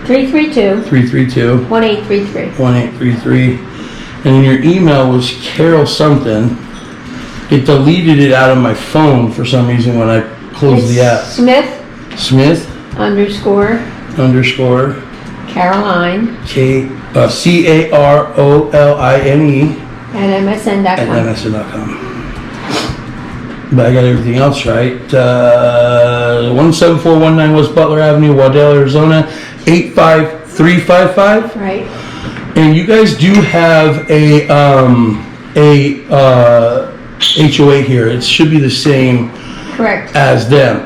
332 332 1833. 1833. And then your email was Carol something. It deleted it out of my phone for some reason when I closed the app. Smith __ Caroline Caroline at MSN.com. at MSN.com. But I got everything else right. 17419 West Butler Avenue, Waddell, Arizona, 85355. Right. And you guys do have a HOA here. It should be the same Correct. as them.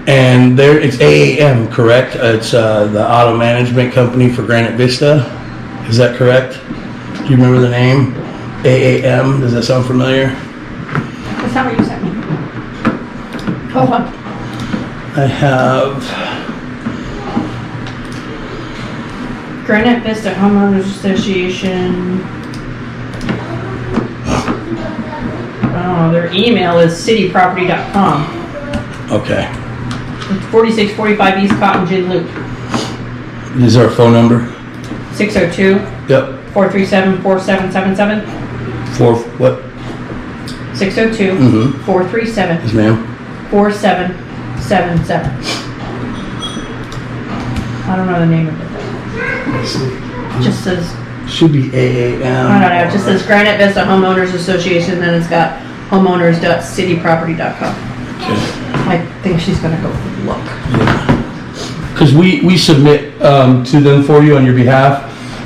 And there, it's AAM, correct? It's the auto management company for Granite Vista. Is that correct? Do you remember the name? AAM. Does that sound familiar? That's not what you sent me. Hold on. I have. Granite Vista Homeowners Association. Oh, their email is cityproperty.com. Okay. It's 4645 East Cotton Gin Loop. Is there a phone number? 602 Yep. 437 4777. For what? 602 437 Yes, ma'am. 4777. I don't know the name of it. It just says, Should be AAM. I don't know, it just says Granite Vista Homeowners Association, then it's got homeowners.cityproperty.com. Okay. I think she's gonna go look. Because we submit to them for you on your behalf,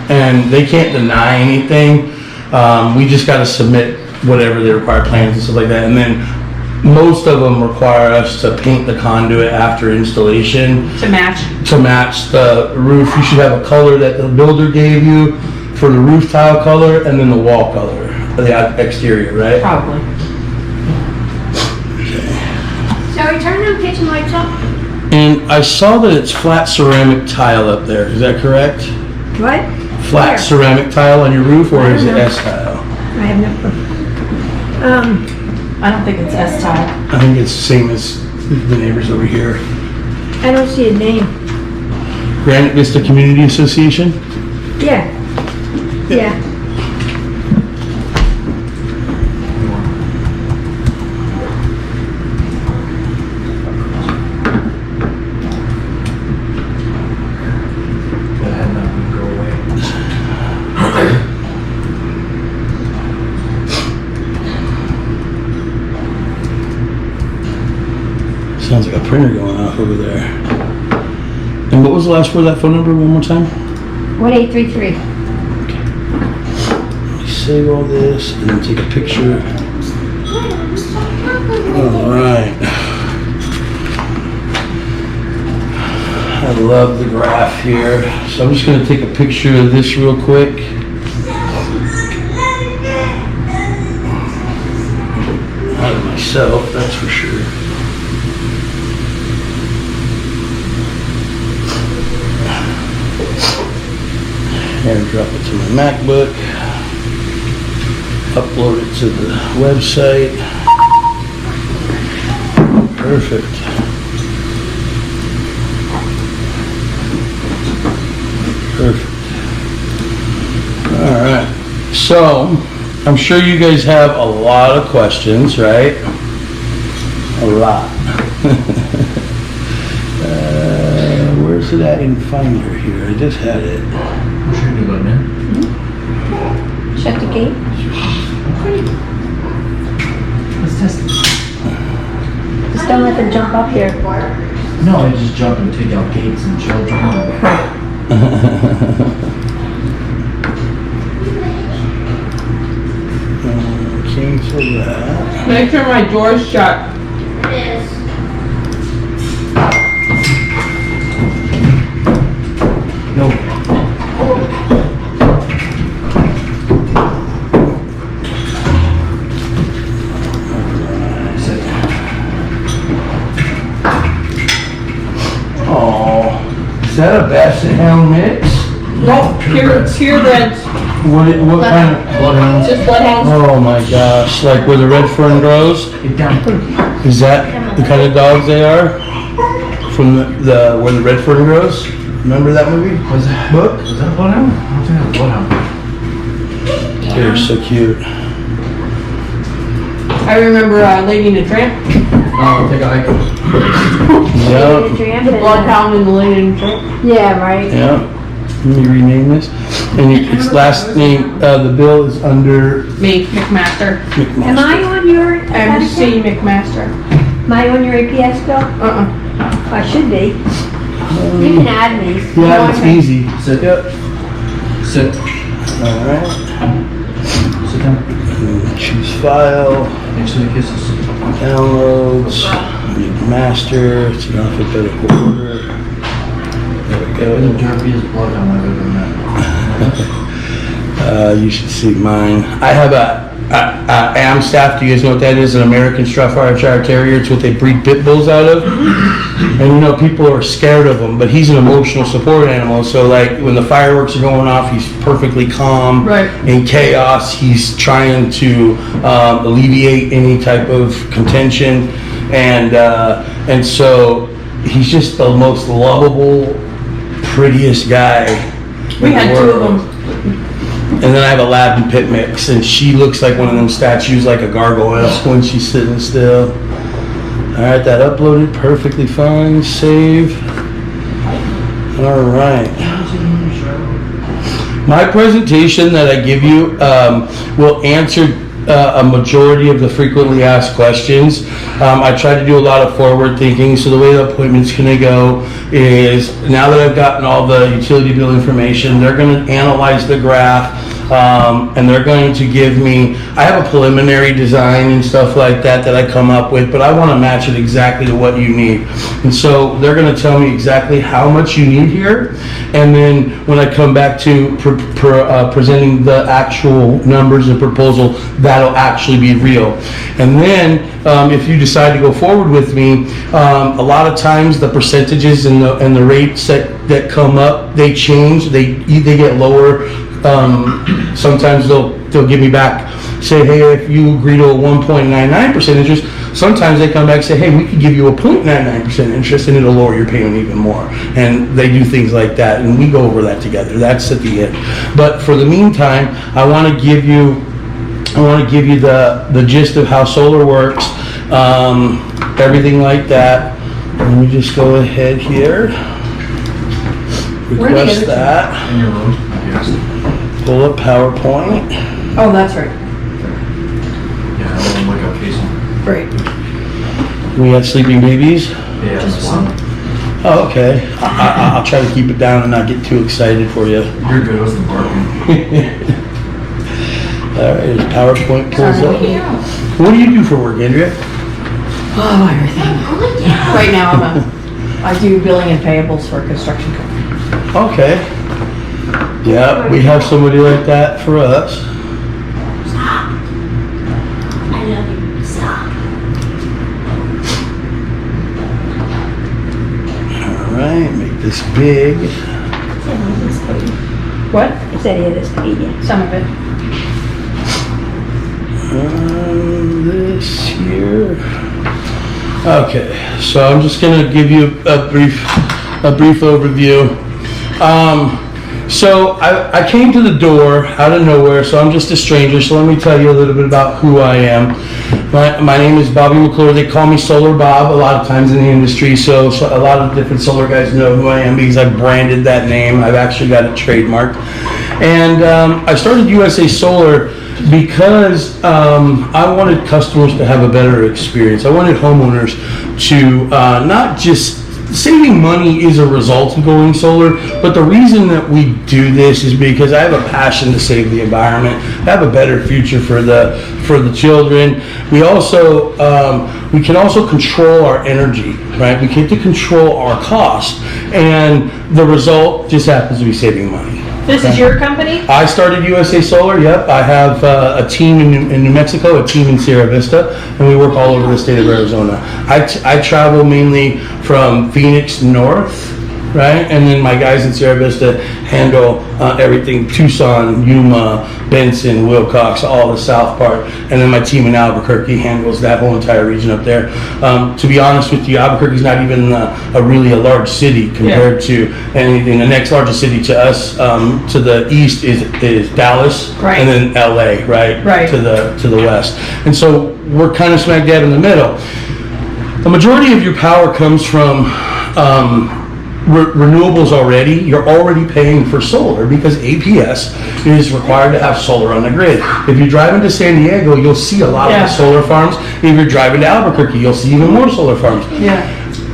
and they can't deny anything. We just got to submit whatever they require, plans and stuff like that. And then most of them require us to paint the conduit after installation To match. to match the roof. You should have a color that the builder gave you for the roof tile color, and then the wall color, the exterior, right? Probably. So we turn them kitchen lights up. And I saw that it's flat ceramic tile up there. Is that correct? What? Flat Where? ceramic tile on your roof, or I is don't it know. S tile? I have no clue. I don't think it's S-tile. I think it's the same as the neighbors over here. I don't see a name. Granite Vista Community Association? Yeah. Yeah. Sounds like a printer going off over there. And what was the last word of that phone number one more time? 1833. Let me save all this and then take a picture. All right. I love the graph here. So I'm just going to take a picture of this real quick. Not of myself, that's for sure. AirDrop it to my MacBook, upload it to the website. Perfect. Perfect. All right. So, I'm sure you guys have a lot of questions, right? A lot. Where's it at in Finder here? I just had it. Shut the gate. Let's test it. Just don't let them jump up here. No, I just jump and take out gates and children. Cancel that. Make sure my door's shut. No. Oh, is that a Basset Hound mix? No, purebred. What kind of? Bloodhounds. Just bloodhounds. Oh my gosh, like where the red fern grows? Get down. Is that the kind of dogs they are? From the where the red fern grows? Remember that movie? Was that Book? Was that Bloodhound? I don't think that was Bloodhound. They're so cute. I remember Lady and the Tramp. Oh, I think I Yep. The Bloodhound and the Lady and the Tramp. Yeah, right. Yep. Let me rename this. And its last name, the bill is under Me, McMaster. McMaster. Am I on your MC McMaster. Am I on your APS bill? I should be. You can add me. Yeah, it's easy. Sit. Yep. Sit. Alright. Sit down. Choose file. Thanks for the kisses. Downloads. McMaster. It's in alphabetical order. There we It was the go. derpiest Bloodhound I've ever met. You should see mine. I have a Amstaff. Do you guys know what that is? An American Staffordshire Terrier. It's what they breed pit bulls out of. And you know, people are scared of him, but he's an emotional support animal. So like when the fireworks are going off, he's perfectly calm. Right. In chaos, he's trying to alleviate any type of contention. And so he's just the most lovable, prettiest guy. We in the had two of world. them. And then I have a lab and pit mix, and she looks like one of them statues, like a gargoyle when she's sitting still. All right, that uploaded perfectly fine. Save. All right. My presentation that I give you will answer a majority of the frequently asked questions. I try to do a lot of forward thinking, so the way the appointment's gonna go is, now that I've gotten all the utility bill information, they're gonna analyze the graph, and they're going to give me, I have a preliminary design and stuff like that that I come up with, but I wanna match it exactly to what you need. And so they're gonna tell me exactly how much you need here, and then when I come back to presenting the actual numbers and proposal, that'll actually be real. And then, if you decide to go forward with me, a lot of times the percentages and the rates that come up, they change, they get lower. Sometimes they'll give me back, say, hey, if you agree to a 1.99% interest, sometimes they come back and say, hey, we could give you a 0.99% interest and it'll lower your payment even more. And they do things like that, and we go over that together. That's at the end. But for the meantime, I want to give you the gist of how solar works, everything like that. Let me just go ahead here. Where are the Request other two? that. In your room, I guess. Pull up PowerPoint. Oh, that's right. Yeah, I don't like a case. Great. We got sleeping babies. Yeah, just one. Oh, okay. I'll try to keep it down and not get too excited for you. You're good with the barking. All right, as PowerPoint pulls up. What do you do for work, Andrea? Oh, everything. Right now, I do billing and payables for a construction company. Okay. Yeah, we have somebody like that for us. Stop. I love you. Stop. All right, make this big. What? It said it is paid, yeah. Some of it. This here. Okay, so I'm just gonna give you a brief overview. So I came to the door out of nowhere, so I'm just a stranger, so let me tell you a little bit about who I am. My name is Bobby McClure. They call me Solar Bob a lot of times in the industry, so a lot of different solar guys know who I am because I've branded that name. I've actually got it trademarked. And I started USA Solar because I wanted customers to have a better experience. I wanted homeowners to not just, saving money is a result of going solar, but the reason that we do this is because I have a passion to save the environment, have a better future for the children. We also we can also control our energy, right? We get to control our costs, and the result just happens to be saving money. This is your company? I started USA Solar, yep. I have a team in New Mexico, a team in Sierra Vista, and we work all over the state of Arizona. I travel mainly from Phoenix north right? And then my guys in Sierra Vista handle everything, Tucson, Yuma, Benson, Wilcox, all the south part. And then my team in Albuquerque handles that whole entire region up there. To be honest with you, Albuquerque's not even a large city compared to anything. The next largest city to us, to the east is Dallas, Right. and then LA, right? Right. To the west. And so we're kind of smack dab in the middle. The majority of your power comes from renewables already. You're already paying for solar because APS is required to have solar on the grid. If you're driving to San Diego, you'll see a lot of the solar farms. If you're driving to Albuquerque, you'll see even more solar farms. Yeah.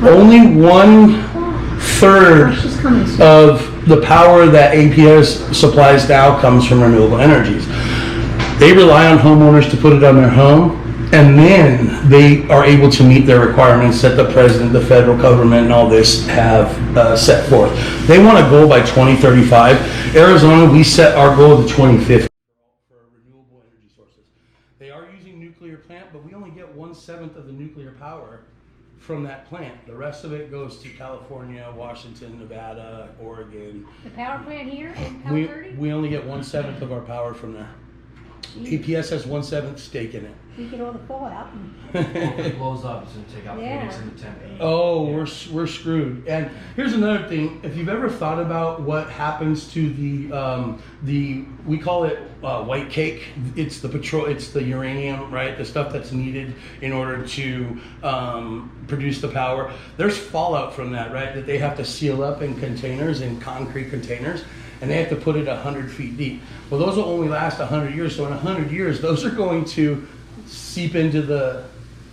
Only 1/3 of the power that APS supplies now comes from renewable energies. They rely on homeowners to put it on their home, and then they are able to meet their requirements that the president, the federal government, and all this have set forth. They want a goal by 2035. Arizona, we set our goal to 2050 for renewable energy sources. They are using nuclear plant, but we only get 1/7 of the nuclear power from that plant. The rest of it goes to California, Washington, Nevada, Oregon. The power plant here in Palo Verde? We only get 1/7 of our power from there. APS has 1/7 stake in it. We get all the fallout. If it blows up, it's gonna take out Yeah. Phoenix and Tempe. Oh, we're screwed. And here's another thing: if you've ever thought about what happens to the we call it white cake. It's the it's the uranium, right? The stuff that's needed in order to produce the power. There's fallout from that, right? That they have to seal up in containers, in concrete containers, and they have to put it 100 feet deep. Well, those will only last 100 years. So in 100 years, those are going to seep into the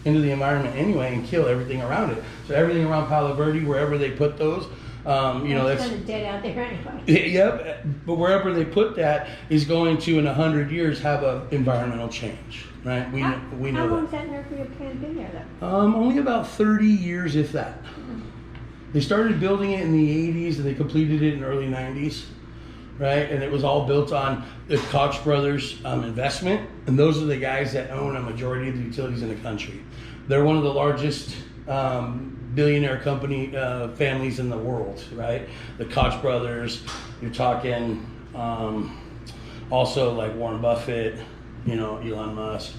environment anyway and kill everything around it. So everything around Palo Verde, wherever they put those, It's kind of dead out there anyway. Yep, but wherever they put that is going to, in 100 years, have an environmental change, right? We How know long's that. that nuclear plant been there though? Only about 30 years, if that. They started building it in the 80s and they completed it in the early 90s, right? And it was all built on the Koch brothers' investment, and those are the guys that own a majority of the utilities in the country. They're one of the largest billionaire company families in the world, right? The Koch brothers. You're talking also like Warren Buffett, Elon Musk,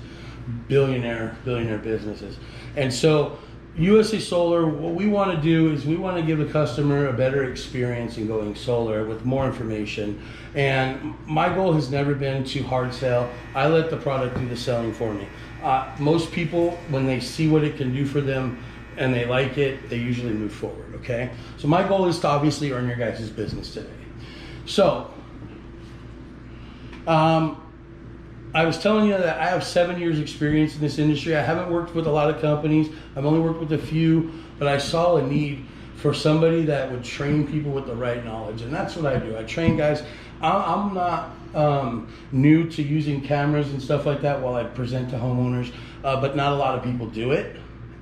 billionaire businesses. And so USA Solar, what we want to do is we want to give the customer a better experience in going solar with more information. And my goal has never been to hard sell. I let the product do the selling for me. Most people, when they see what it can do for them and they like it, they usually move forward, okay? So my goal is to obviously earn your guys' business today. So, I was telling you that I have 7 years experience in this industry. I haven't worked with a lot of companies. I've only worked with a few, but I saw a need for somebody that would train people with the right knowledge. And that's what I do. I train guys. I'm not new to using cameras and stuff like that while I present to homeowners, but not a lot of people do it.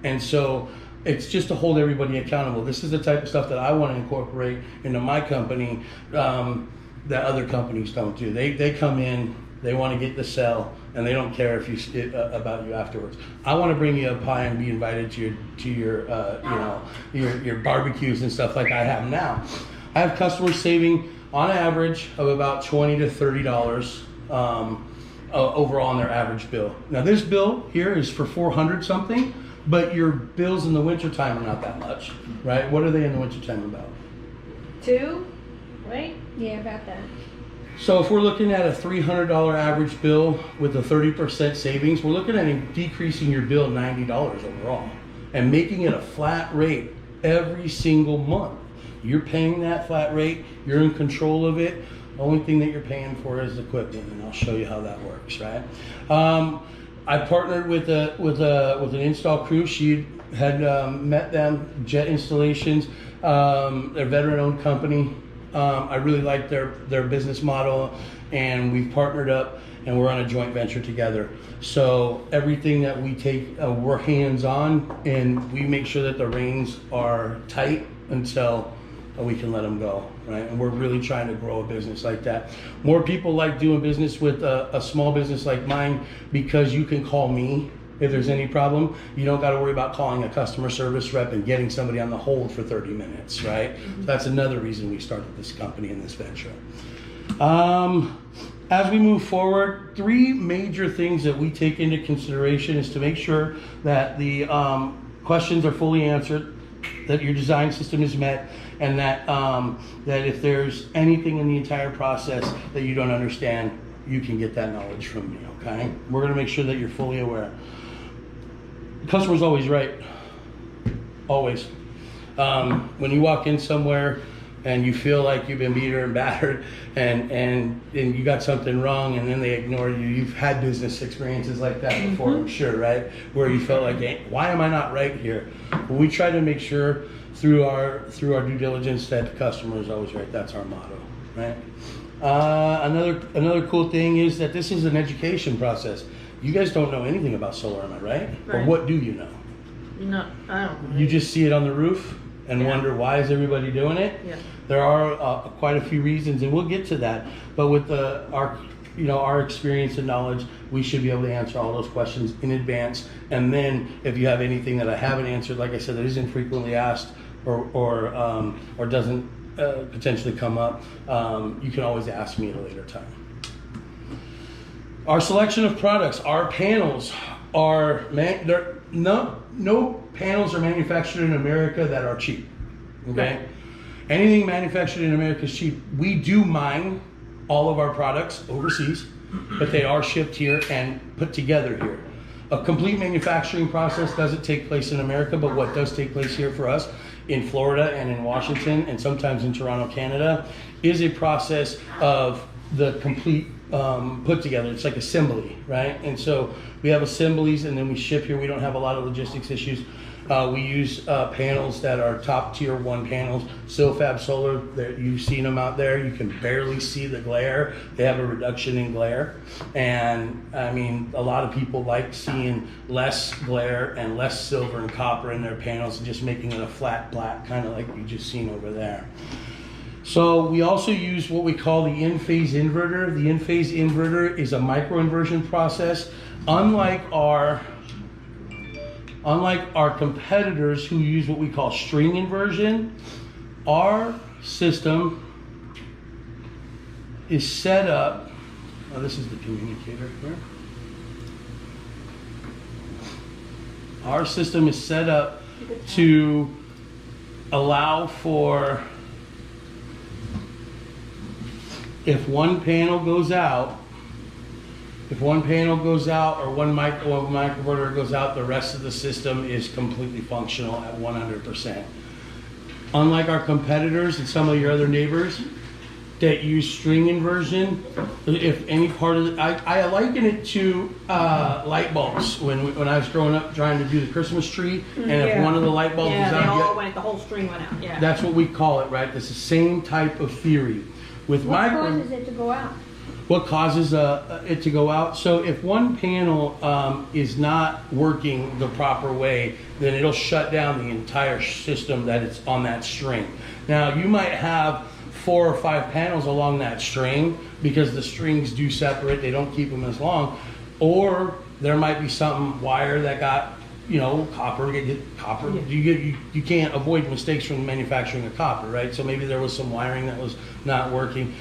And so it's just to hold everybody accountable. This is the type of stuff that I want to incorporate into my company that other companies don't do. They come in, they want to get the sell, and they don't care about you afterwards. I want to bring you a pie and be invited to your barbecues and stuff like I have now. I have customers saving on average of about $20 to $30 overall on their average bill. Now this bill here is for 400 something, but your bills in the wintertime are not that much, right? What are they in the wintertime about? 2, right? Yeah, about that. So if we're looking at a $300 average bill with a 30% savings, we're looking at decreasing your bill $90 overall and making it a flat rate every single month. You're paying that flat rate, you're in control of it. The only thing that you're paying for is equipment, and I'll show you how that works, right? I partnered with an install crew. She had met them, Jet Installations. They're a veteran-owned company. I really like their business model, and we've partnered up and we're on a joint venture together. So everything that we take, we're hands-on, and we make sure that the reins are tight until we can let them go, right? And we're really trying to grow a business like that. More people like doing business with a small business like mine because you can call me if there's any problem. You don't got to worry about calling a customer service rep and getting somebody on the hold for 30 minutes, right? So that's another reason we started this company and this venture. As we move forward, 3 major things that we take into consideration is to make sure that the questions are fully answered, that your design system is met, and that that if there's anything in the entire process that you don't understand, you can get that knowledge from me, okay? We're gonna make sure that you're fully aware. The customer's always right, always. When you walk in somewhere and you feel like you've been beaten and battered and you got something wrong and then they ignore you, you've had business experiences like that before, I'm sure, right? Where you felt like, hey, why am I not right here? Well, we try to make sure through our due diligence that the customer is always right. That's our motto, right? Another cool thing is that this is an education process. You guys don't know anything about solar, am I right? Or Right. what do you know? No, I don't know. You just see it on the roof and Yeah. wonder, why is everybody doing it? Yeah. There are quite a few reasons, and we'll get to that. But with our experience and knowledge, we should be able to answer all those questions in advance. And then, if you have anything that I haven't answered, like I said, that isn't frequently asked or doesn't potentially come up, you can always ask me at a later time. Our selection of products, our panels are no panels are manufactured in America that are cheap. Okay, anything manufactured in America is cheap. We do mine all of our products overseas, but they are shipped here and put together here. A complete manufacturing process doesn't take place in America, but what does take place here for us in Florida and in Washington and sometimes in Toronto, Canada, is a process of the complete put together. It's like assembly, right? And so we have assemblies and then we ship here. We don't have a lot of logistics issues. We use panels that are top tier 1 panels. Silfab Solar, you've seen them out there. You can barely see the glare. They have a reduction in glare. And I mean, a lot of people like seeing less glare and less silver and copper in their panels and just making it a flat black, kind of like you just seen over there. So we also use what we call the in-phase inverter. The in-phase inverter is a microinversion process. Unlike our competitors who use what we call string inversion, our system is set up, this is the communicator here. Our system is set up to allow for, if one panel goes out or one microinverter goes out, the rest of the system is completely functional at 100%. Unlike our competitors and some of your other neighbors that use string inversion, if any part of I liken it to light bulbs. When I was growing up trying to do the Christmas tree, and if one of the light bulbs was out, the whole string went out, yeah. that's what we call it, right? It's the same type of theory. With What causes it to go out? What causes it to go out? So if one panel is not working the proper way, then it'll shut down the entire system that it's on that string. Now you might have 4 or 5 panels along that string because the strings do separate, they don't keep them as long, or there might be some wire that got, copper. You can't avoid mistakes from manufacturing of copper, right? So maybe there was some wiring that was not working.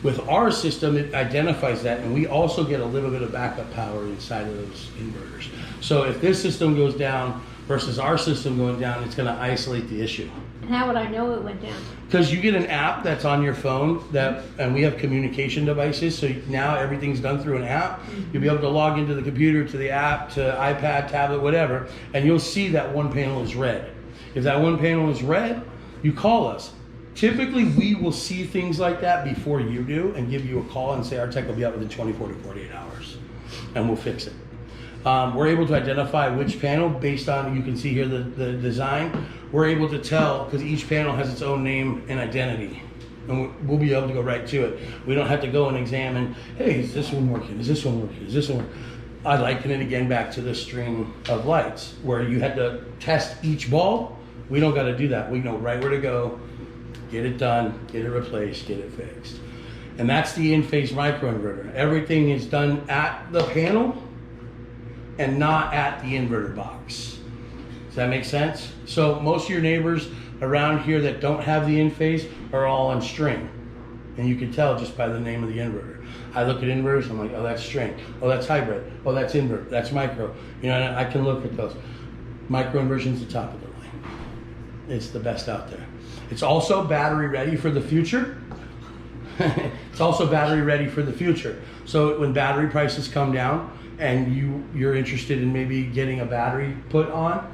With our system, it identifies that, and we also get a little bit of backup power inside of those inverters. So if this system goes down versus our system going down, it's going to isolate the issue. And how would I know it went down? Because you get an app that's on your phone, and we have communication devices, so now everything's done through an app. You'll be able to log into the computer, to the app, to iPad, tablet, whatever, and you'll see that one panel is red. If that one panel is red, you call us. Typically, we will see things like that before you do and give you a call and say our tech will be out within 24 to 48 hours, and we'll fix it. We're able to identify which panel based on, you can see here the design. We're able to tell because each panel has its own name and identity, and we'll be able to go right to it. We don't have to go and examine, hey, is this one working? Is this one working? Is this one working? I liken it again back to the string of lights where you had to test each bulb. We don't got to do that. We know right where to go, get it done, get it replaced, get it fixed. And that's the in-phase microinverter. Everything is done at the panel, and not at the inverter box. Does that make sense? So most of your neighbors around here that don't have the in-phase are all on string. And you can tell just by the name of the inverter. I look at inverters, I'm like, oh, that's string. Oh, that's hybrid. Oh, that's invert. That's micro. You know, and I can look at those. Micro inversion's the top of the line. It's the best out there. It's also battery ready for the future. It's also battery ready for the future. So when battery prices come down and you're interested in maybe getting a battery put on,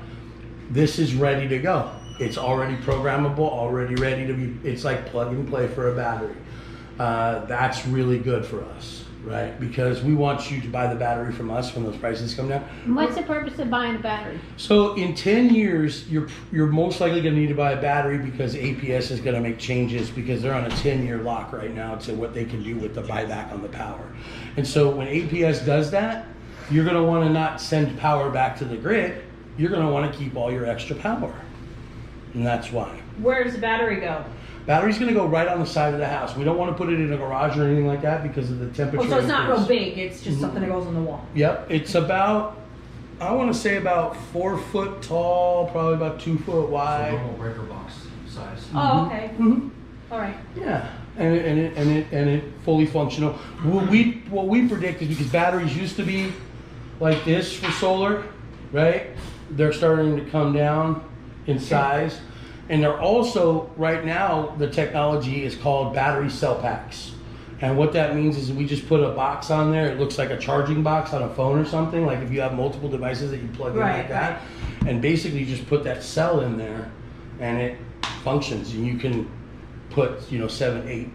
this is ready to go. It's already programmable, already ready to be, it's like plug and play for a battery. That's really good for us, right? Because we want you to buy the battery from us when those prices come down. What's the purpose of buying a battery? So in 10 years, you're most likely going to need to buy a battery because APS is going to make changes because they're on a 10-year lock right now to what they can do with the buyback on the power. And so when APS does that, you're going to want to not send power back to the grid. You're going to want to keep all your extra power. And that's why. Where does the battery go? Battery's going to go right on the side of the house. We don't want to put it in a garage or anything like that because of the temperature. Oh, so it's not real increase. big, it's just something that goes on the wall. Yep, it's about, I want to say about 4 foot tall, probably about 2 foot So wide. normal breaker box size. Oh, okay. Mhm. All right. Yeah, and it fully functional. What we predict is because batteries used to be like this for solar, right? They're starting to come down in size. And they're also, right now, the technology is called battery cell packs. And what that means is we just put a box on there. It looks like a charging box on a phone or something. Like if you have multiple devices that you plug in like that. And basically you just put that cell in there and it functions. And you can put, 7, 8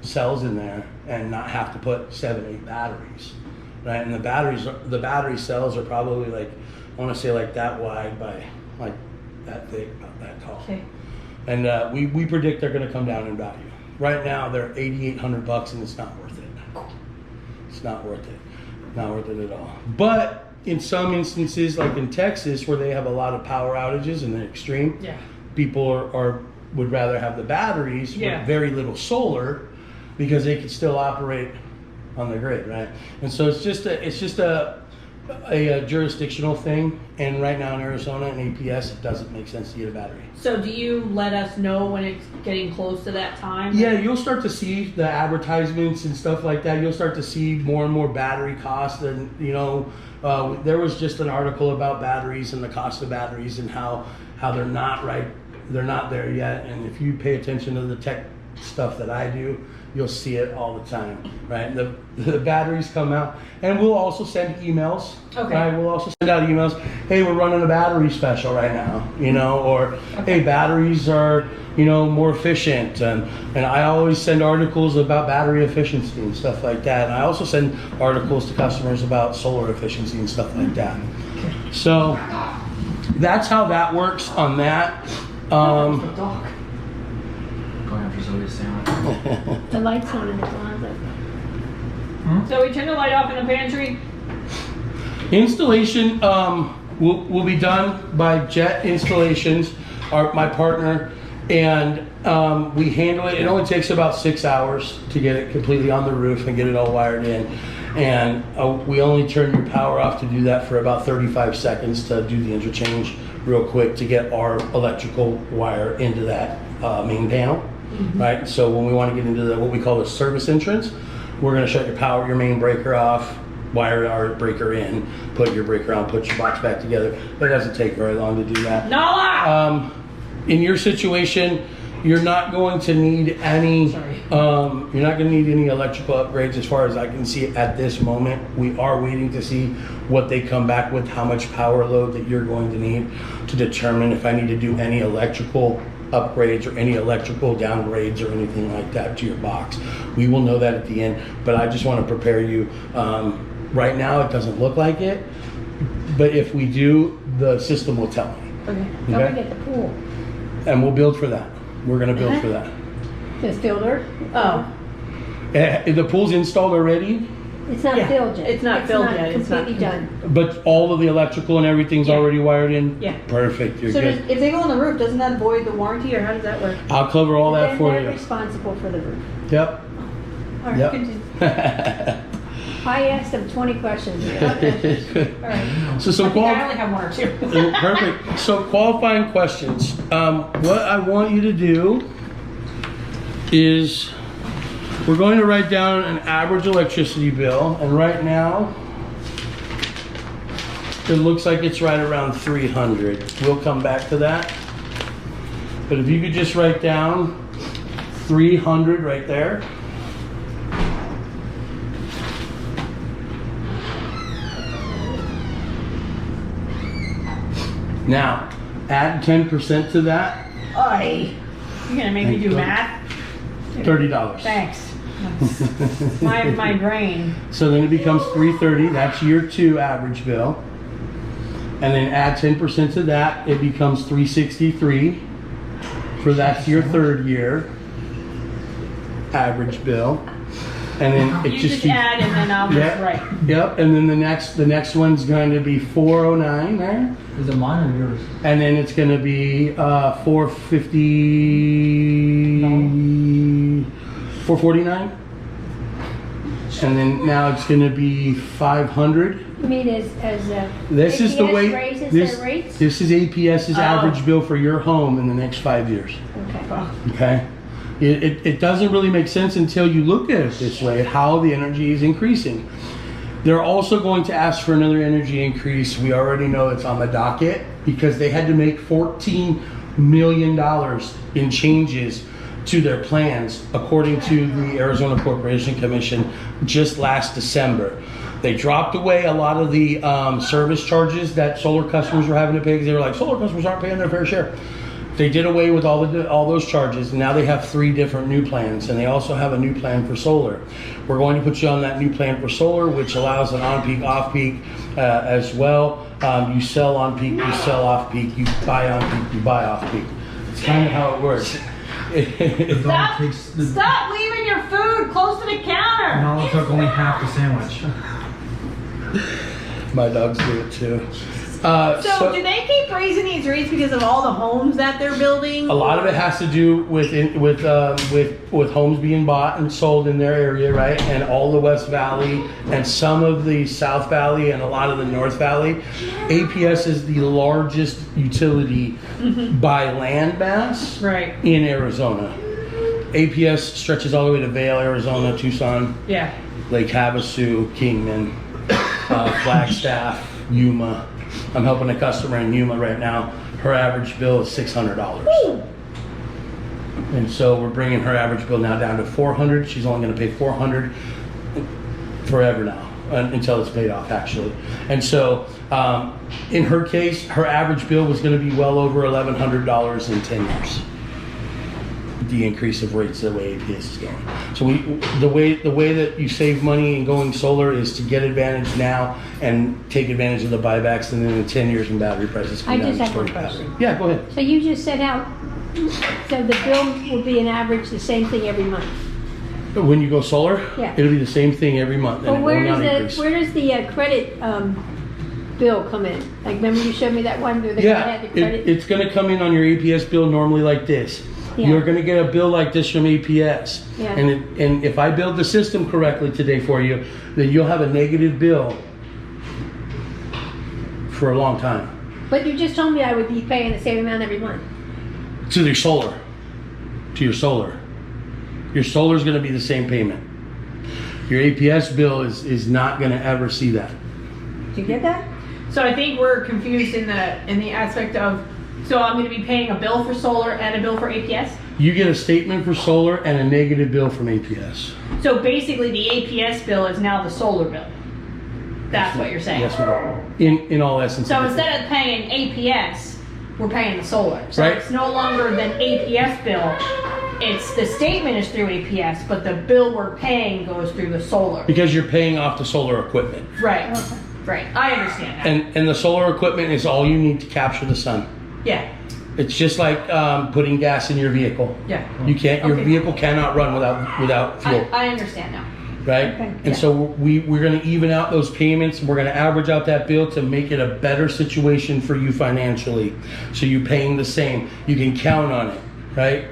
cells in there and not have to put 7, 8 batteries. Right? And the battery cells are probably like, I want to say like that wide by like that thick, about that tall. Okay. And we predict they're going to come down in value. Right now they're $8,800 and it's not worth it. It's not worth it. Not worth it at all. But in some instances, like in Texas, where they have a lot of power outages and the extreme, Yeah. people would rather have the batteries with very little solar because they can still operate on the grid, right? And so it's just a jurisdictional thing, and right now in Arizona and APS, it doesn't make sense to get a battery. So do you let us know when it's getting close to that time? Yeah, you'll start to see the advertisements and stuff like that. You'll start to see more and more battery costs, and there was just an article about batteries and the cost of batteries and how they're not there yet. And if you pay attention to the tech stuff that I do, you'll see it all the time, right? The batteries come out, and we'll also send emails. Okay. Right? We'll also send out emails. Hey, we're running a battery special right now, or hey, batteries are more efficient, and I always send articles about battery efficiency and stuff like that. And I also send articles to customers about solar efficiency and stuff like that. So that's how that works on that. The dog. Going after Zoe's sandwich. The lights on in the closet. So we turn the light off in the pantry? Installation will be done by Jet Installations, my partner, and we handle it. It only takes about 6 hours to get it completely on the roof and get it all wired in. And we only turn your power off to do that for about 35 seconds to do the interchange real quick to get our electrical wire into that main panel. Right? So when we want to get into what we call the service entrance, we're going to shut your main breaker off, wire our breaker in, put your breaker on, put your box back together. It doesn't take very long to do that. No! In your situation, you're not going to need any electrical upgrades as far as I can see at this moment. We are waiting to see what they come back with, how much power load that you're going to need to determine if I need to do any electrical upgrades or any electrical downgrades or anything like that to your box. We will know that at the end, but I just want to prepare you. Right now it doesn't look like it, but if we do, the system will tell me. Okay. Don't forget the pool. And we'll build for that. We're going to build for that. It's filled or? Oh. The pool's installed already, It's not filled yet. It's not filled yet. It's not completely done. but all of the electrical and everything's already wired in? Yeah. Perfect, you're So good. if they go on the roof, doesn't that void the warranty, or how does that work? I'll cover all that Then for they're you. responsible for the roof. Yep. All right, Yep. continue. I asked them 20 questions. All right. So I think I only have one or two. perfect. So qualifying questions. What I want you to do is we're going to write down an average electricity bill, and right now it looks like it's right around 300. We'll come back to that. But if you could just write down 300 right there. Now, add 10% to that, Oy. You're gonna make me do math? $30. Thanks. That's my brain. So then it becomes 330, that's year 2 average bill. And then add 10% to that, it becomes 363 for that's your 3rd year average bill. And then it You just just keeps, add and then I'll just yeah, write. Yep, and then the next one's going to be 409 there. Is it mine or yours? And then it's going to be 450, 449. And then now it's going to be 500. You mean as This is the APS way, raises this, their rates? this is APS's Oh. average bill for your home in the next 5 years. Okay. Okay? It doesn't really make sense until you look at it this way, how the energy is increasing. They're also going to ask for another energy increase. We already know it's on the docket because they had to make $14 million in changes to their plans according to the Arizona Corporation Commission just last December. They dropped away a lot of the service charges that solar customers were having to pay because they were like, solar customers aren't paying their fair share. They did away with all those charges, and now they have 3 different new plans, and they also have a new plan for solar. We're going to put you on that new plan for solar, which allows an on-peak, off-peak as well. You sell on-peak, you sell off-peak, you buy on-peak, you buy off-peak. It's kind of how it works. Stop leaving your food close to the counter. No, it took only half the sandwich. My dogs do it too. So do they keep raising these rates because of all the homes that they're building? A lot of it has to do with homes being bought and sold in their area, right? And all the West Valley and some of the South Valley and a lot of the North Valley. APS is the largest utility by land mass Right. in Arizona. APS stretches all the way to Vail, Arizona, Tucson, Yeah. Lake Havasu, Kingman, Flagstaff, Yuma. I'm helping a customer in Yuma right now. Her average bill is $600. And so we're bringing her average bill now down to $400. She's only going to pay $400 forever now, until it's paid off actually. And so in her case, her average bill was going to be well over $1,100 in 10 years. The increase of rates the way APS is going. So the way that you save money in going solar is to get advantage now and take advantage of the buybacks, and then in 10 years when battery prices come I down. just have it's going one to happen. question. Yeah, go ahead. So you just set out, so the bill will be an average the same thing every month? When you go solar, Yeah. it'll be the same thing every month. But and it where will not does the credit bill come in? Like, remember you showed me that one where they had the credit? It's going to come in on your APS bill normally like this. Yeah. You're going to get a bill like this from APS. Yeah. And if I build the system correctly today for you, then you'll have a negative bill for a long time. But you just told me I would be paying the same amount every month. To your solar. To your solar. Your solar is going to be the same payment. Your APS bill is not going to ever see that. Did you get that? So I think we're confused in the aspect of, so I'm going to be paying a bill for solar and a bill for APS? You get a statement for solar and a negative bill from APS. So basically the APS bill is now the solar bill. That's what you're saying? Yes, ma'am. In all essence. So instead of paying APS, we're paying the solar. So Right. it's no longer an APS bill. It's the statement is through APS, but the bill we're paying goes through the solar. Because you're paying off the solar equipment. Right. Right. I understand that. And the solar equipment is all you need to capture the sun. Yeah. It's just like putting gas in your vehicle. Yeah. You can't. Your Okay. vehicle cannot run without fuel, I understand now. right? Okay. And so we're going to even out those payments. We're going to average out that bill to make it a better situation for you financially. So you're paying the same. You can count on it, right?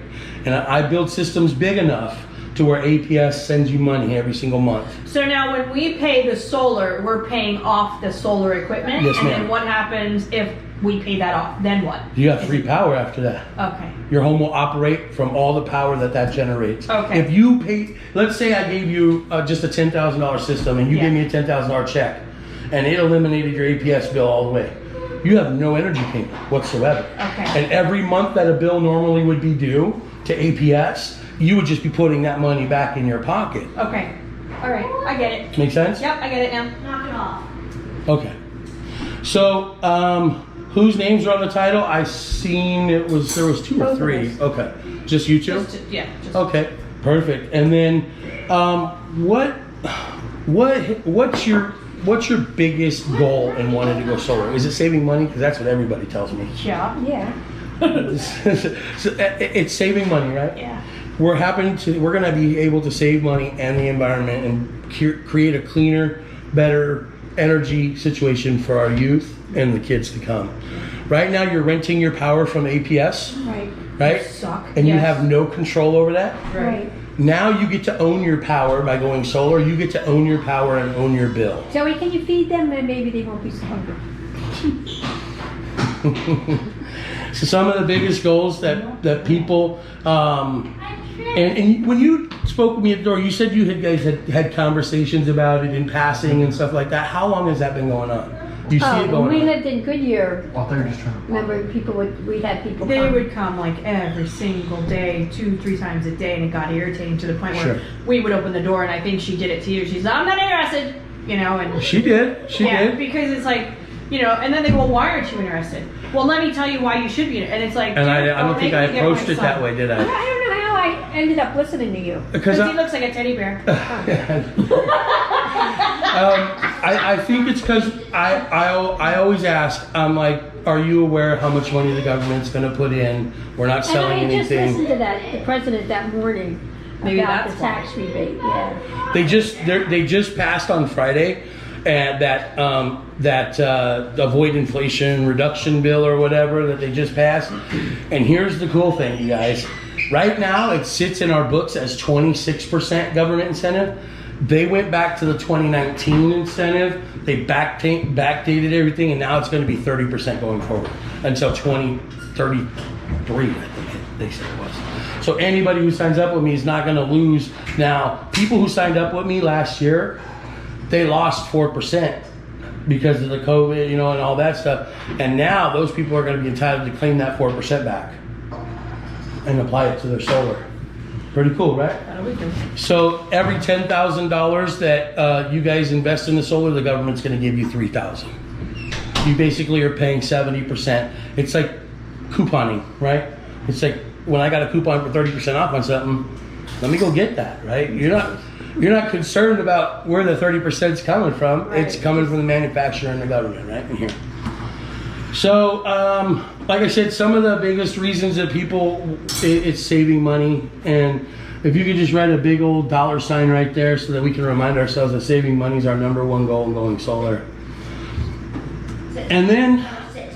And I build systems big enough to where APS sends you money every single month. So now when we pay the solar, we're paying off the solar equipment? Yes, And ma'am. then what happens if we pay that off? Then what? You have free power after that. Okay. Your home will operate from all the power that generates. Okay. If you pay, let's say I gave you just a $10,000 system and you Yeah. gave me a $10,000 check and it eliminated your APS bill all the way. You have no energy payment whatsoever. Okay. And every month that a bill normally would be due to APS, you would just be putting that money back in your pocket. Okay. All right. I get it. Make sense? Yep, I get it now. Knock it off. Okay. So, whose names are on the title? I seen there was 2 or Both of 3. us. Okay. Just you two? Just Okay, perfect. And then, what's your biggest goal in wanting to go solar? Is it saving money? Because that's what everybody tells me. yeah. Yeah. So, it's saving money, right? Yeah. We're going to be able to save money and the environment and create a cleaner, better energy situation for our youth and the kids to come. Right now, you're renting your power from APS, Right. right? Suck. And you Yes. have no control over that. Right. Now you get to own your power by going solar. You get to own your power and own your bill. Joey, can you feed them and maybe they won't be so hungry? So some of the biggest goals that people, and when you spoke with me at the door, you said you guys had conversations about it in passing and stuff like that. How long has that been going on? Do you see it When going we on? lived in Goodyear, I thought you were just trying to. remember we'd have people They come. would come like every single day, 2-3 times a day, and it got irritating to the point where Sure. we would open the door, and I think she did it to you. She's like, I'm not interested, and She did. She yeah, did. because it's like, and then they go, well, why aren't you interested? Well, let me tell you why you should be, and it's like, And I dude, don't think I make me get my approached it that son. way, did I I? don't know how I ended up listening to you. Because Because he looks like a teddy bear. I think it's because I always ask, I'm like, are you aware how much money the government's going to put in? We're not selling And I just anything. listened to the president that morning Maybe about that's the why. tax rebate. Yeah. They just passed on Friday, and that avoid inflation reduction bill or whatever that they just passed. And here's the cool thing, you guys. Right now, it sits in our books as 26% government incentive. They went back to the 2019 incentive. They backdated everything, and now it's going to be 30% going forward until 2033, I think they said it was. So anybody who signs up with me is not going to lose. Now, people who signed up with me last year, they lost 4% because of the COVID, and all that stuff. And now those people are going to be entitled to claim that 4% back and apply it to their solar. Pretty cool, right? That'll be good. So every $10,000 that you guys invest in the solar, the government's going to give you $3,000. You basically are paying 70%. It's like couponing, right? It's like when I got a coupon for 30% off on something, let me go get that, right? You're not concerned about where the 30% is coming from. Right. It's coming from the manufacturer and the government, right? In here. So, like I said, some of the biggest reasons that it's saving money, and if you could just write a big old $sign right there so that we can remind ourselves that saving money is our #1 goal in going solar. And then Sit.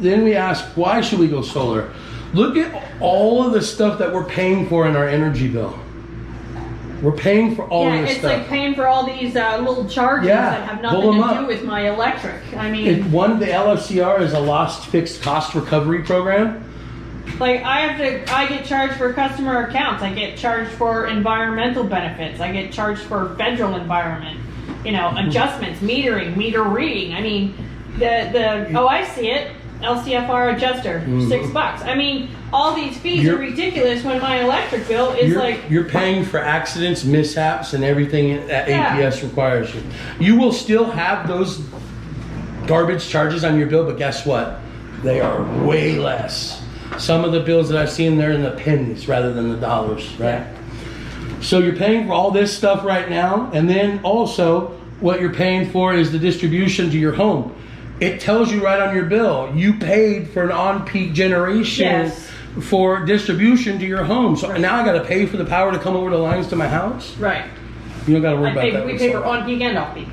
then we ask, why should we go solar? Look at all of the stuff that we're paying for in our energy bill. We're paying for all of this it's stuff. like paying for all these little charges Yeah, that have pull nothing them to up. do with my electric. I mean, The LFCR is a lost fixed cost recovery program. like I get charged for customer accounts. I get charged for environmental benefits. I get charged for federal environment, adjustments, metering, meter reading. I mean, I see it. LCFR adjuster, $6. I mean, all these fees are ridiculous when my electric bill is You're paying for accidents, mishaps, and everything that Yeah. APS requires you. You will still have those garbage charges on your bill, but guess what? They are way less. Some of the bills that I've seen, they're in the pennies rather than the dollars, right? So you're paying for all this stuff right now, and then also what you're paying for is the distribution to your home. It tells you right on your bill, you paid for an on-peak generation Yes. for distribution to your home. So now I got to pay for the power to come over the lines to my house? right. You don't got to worry about that. We with pay for solar. on peak and off peak.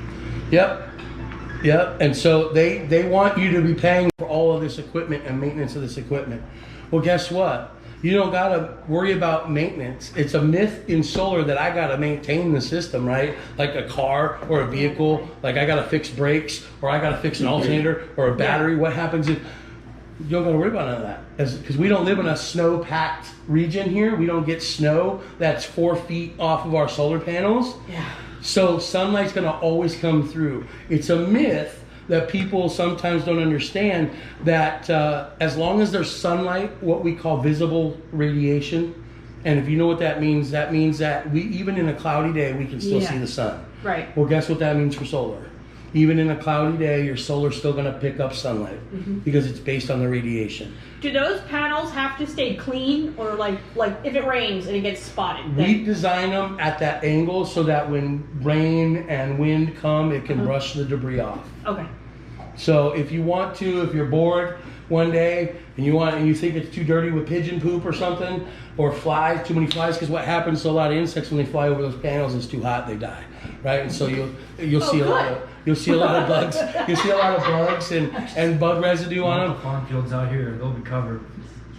Yep. And so they want you to be paying for all of this equipment and maintenance of this equipment. Well, guess what? You don't gotta worry about maintenance. It's a myth in solar that I gotta maintain the system, right? Like a car or a vehicle, like I gotta fix brakes or I gotta fix an alternator or a battery. What happens if you don't gotta worry about none of that? Because we don't live in a snow-packed region here. We don't get snow that's 4 feet off of our solar panels. Yeah. So sunlight's gonna always come through. It's a myth that people sometimes don't understand that as long as there's sunlight, what we call visible radiation, and if you know what that means that we, even in a cloudy day, we can still see the sun. Right. Well, guess what that means for solar? Even in a cloudy day, your solar's still gonna pick up sunlight because it's based on the radiation. Do those panels have to stay clean, or like if it rains and it gets spotted? We design them at that angle so that when rain and wind come, it can brush the debris off. Okay. So if you want to, if you're bored one day and you think it's too dirty with pigeon poop or something, or flies, too many flies, because what happens to a lot of insects when they fly over those panels, it's too hot, they die, right? And so you'll see a lot of bugs. You'll see a lot of bugs and bug residue on them. Farm fields out here, they'll be covered.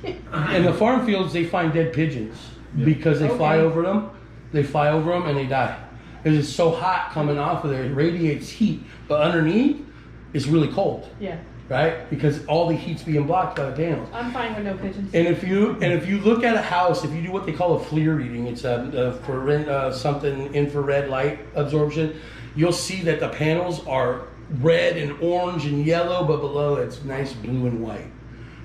In the farm fields, they find dead pigeons because they fly over them. They fly over them and they die. Because it's so hot coming off of there, it radiates heat, but underneath it's really cold. Yeah. Right? Because all the heat's being blocked by the panels. I'm fine with no pigeons. And if you look at a house, if you do what they call a FLIR reading, it's something infrared light absorption, you'll see that the panels are red and orange and yellow, but below it's nice blue and white,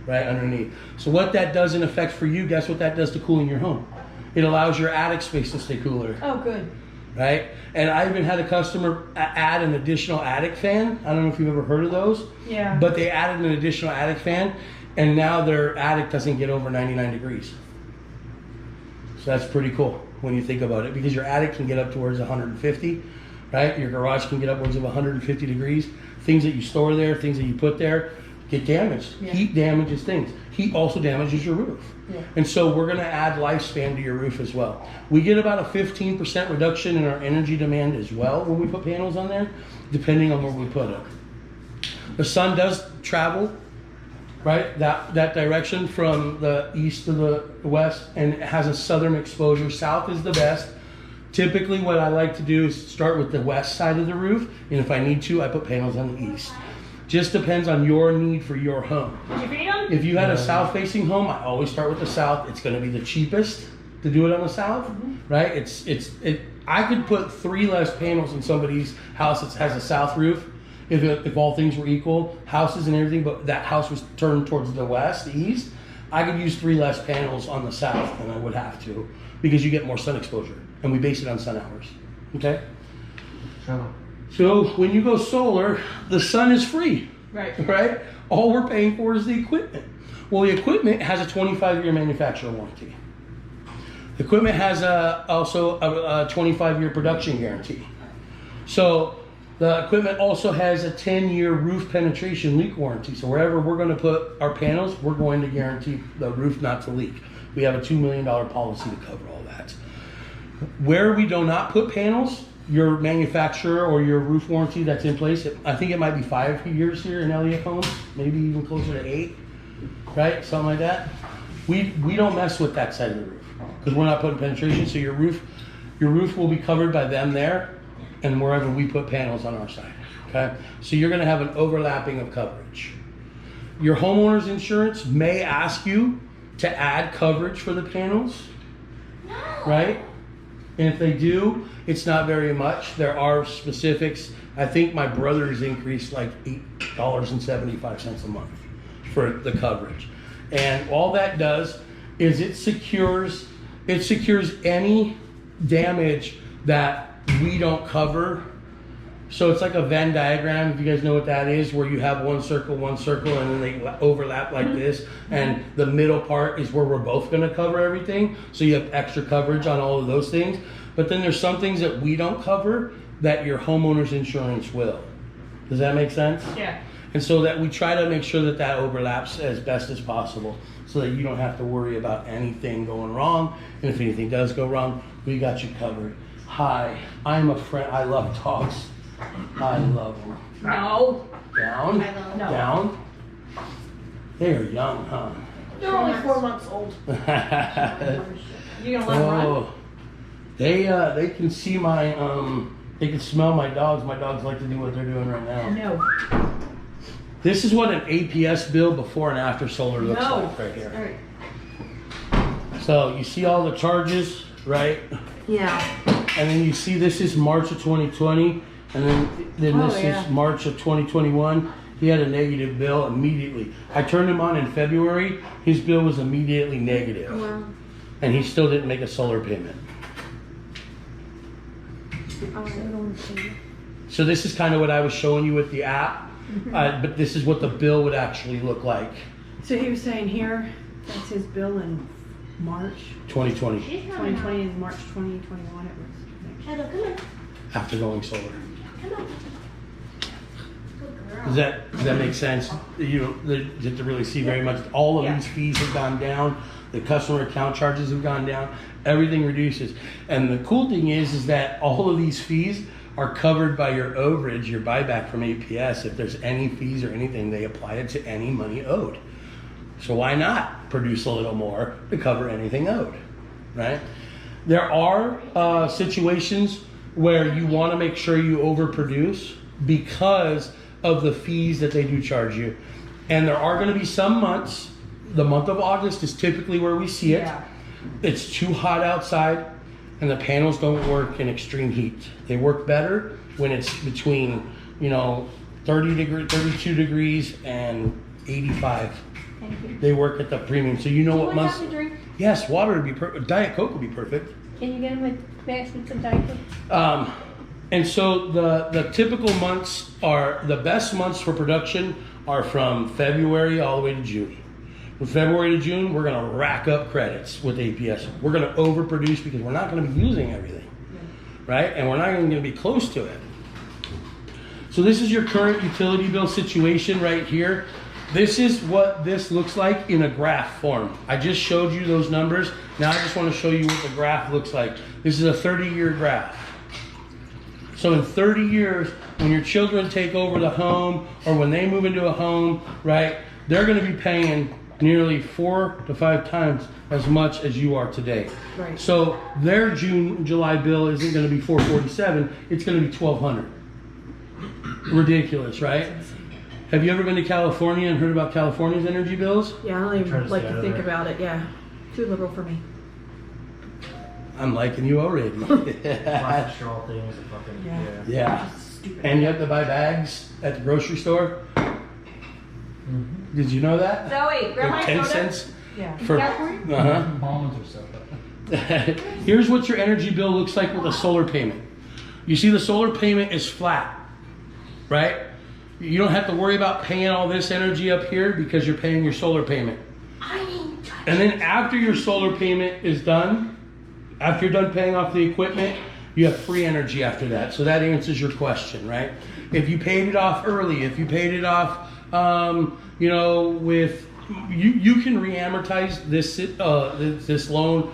right underneath. So what that does in effect for you, guess what that does to cooling your home? It allows your attic space to stay cooler. Oh, good. Right? And I even had a customer add an additional attic fan. I don't know if you've ever heard of those. Yeah. But they added an additional attic fan, and now their attic doesn't get over 99 degrees. So that's pretty cool when you think about it, because your attic can get up towards 150, right? Your garage can get upwards of 150 degrees. Things that you store there, things that you put there, get damaged. Yeah. Heat damages things. Heat also damages your roof. Yeah. And so we're going to add lifespan to your roof as well. We get about a 15% reduction in our energy demand as well when we put panels on there, depending on where we put them. The sun does travel, right, that direction from the east to the west, and it has a southern exposure. South is the best. Typically what I like to do is start with the west side of the roof, and if I need to, I put panels on the east. Just depends on your need for your home. Did you feed them? If you had a south-facing home, I always start with the south. It's going to be the cheapest to do it on the south, right? I could put 3 less panels in somebody's house that has a south roof if all things were equal, houses and everything, but that house was turned towards the west, the east. I could use 3 less panels on the south than I would have to, because you get more sun exposure, and we base it on sun hours. Okay. So when you go solar, the sun is free. Right. Right? All we're paying for is the equipment. Well, the equipment has a 25-year manufacturer warranty. The equipment has also a 25-year production guarantee. So the equipment also has a 10-year roof penetration leak warranty. So wherever we're going to put our panels, we're going to guarantee the roof not to leak. We have a $2 million policy to cover all that. Where we do not put panels, your manufacturer or your roof warranty that's in place, I think it might be 5 years here in Elliott Homes, maybe even closer to 8, right? Something like that. We don't mess with that side of the roof because we're not putting penetration. So your roof will be covered by them there, and wherever we put panels on our side. Okay, so you're going to have an overlapping of coverage. Your homeowner's insurance may ask you to add coverage for the panels, right? And if they do, it's not very much. There are specifics. I think my brother's increased like $8.75 a month for the coverage. And all that does is it secures any damage that we don't cover. So it's like a Venn diagram, if you guys know what that is, where you have one circle, and then they overlap like this, and the middle part is where we're both going to cover everything. So you have extra coverage on all of those things. But then there's some things that we don't cover that your homeowner's insurance will. Does that make sense? Yeah. And so that we try to make sure that that overlaps as best as possible so that you don't have to worry about anything going wrong. And if anything does go wrong, we got you covered. Hi, I'm a friend. I love dogs. I love them. No. Down. I love No. Down. They are young, huh? They're only 4 months old. You gonna let them run? Oh, they can see my they can smell my dogs. My dogs like to do what they're doing right now. No. This is what an APS bill before and after solar looks No. like right here. All right. So you see all the charges, right? Yeah. And then you see this is March of 2020, and then Oh, this yeah. is March of 2021. He had a negative bill immediately. I turned him on in February. His bill was immediately negative, Well, and he still didn't make a solar payment. I don't see. So this is kind of what I was showing you with the app, but this is what the bill would actually look like, So he was saying here, that's his bill in March 2020, She's coming 2020 and March 2021 it was. Shadow, come on. after going solar. Come on. Good girl. Does that make sense? You don't get to really see very much. All of Yeah. these fees have gone down. The customer account charges have gone down. Everything reduces. And the cool thing is that all of these fees are covered by your overage, your buyback from APS. If there's any fees or anything, they apply it to any money owed. So why not produce a little more to cover anything owed, right? There are situations where you want to make sure you overproduce because of the fees that they do charge you. And there are going to be some months, the month of August is typically where we see it. Yeah. It's too hot outside and the panels don't work in extreme heat. They work better when it's between, 32 degrees and 85. Thank you. They work at the premium. So you know Do you what want months. something to drink? Yes, water would be perfect. Diet Coke would be perfect. Can you get him a basket of Diet Coke? And so the typical months are, the best months for production are from February all the way to June. From February to June, we're going to rack up credits with APS. We're going to overproduce because we're not going to be using everything, right? And we're not even going to be close to it. So this is your current utility bill situation right here. This is what this looks like in a graph form. I just showed you those numbers. Now I just want to show you what the graph looks like. This is a 30-year graph. So in 30 years, when your children take over the home or when they move into a home, right, they're going to be paying nearly 4 to 5 times as much as you are today. Right. So their July bill isn't going to be $447, it's going to be $1,200. Ridiculous, right? Have you ever been to California and heard about California's energy bills? Yeah, I don't Try even to like stay to out of think there. about it. Yeah. Too liberal for me. I'm liking you already. Plastic straw thing is a fucking, Yeah. yeah. Yeah. Just stupid. And you have to buy bags at the grocery store? Did you know that? Zoe, grab They're my 10 soda. cents Yeah. for. Got for you? Uh-huh. Almonds or something. Here's what your energy bill looks like with a solar payment. You see the solar payment is flat, right? You don't have to worry about paying all this energy up here because you're paying your solar payment. I ain't touching. And then after your solar payment is done, after you're done paying off the equipment, you have free energy after that. So that answers your question, right? If you paid it off early, if you paid it off, with you can reamortize this loan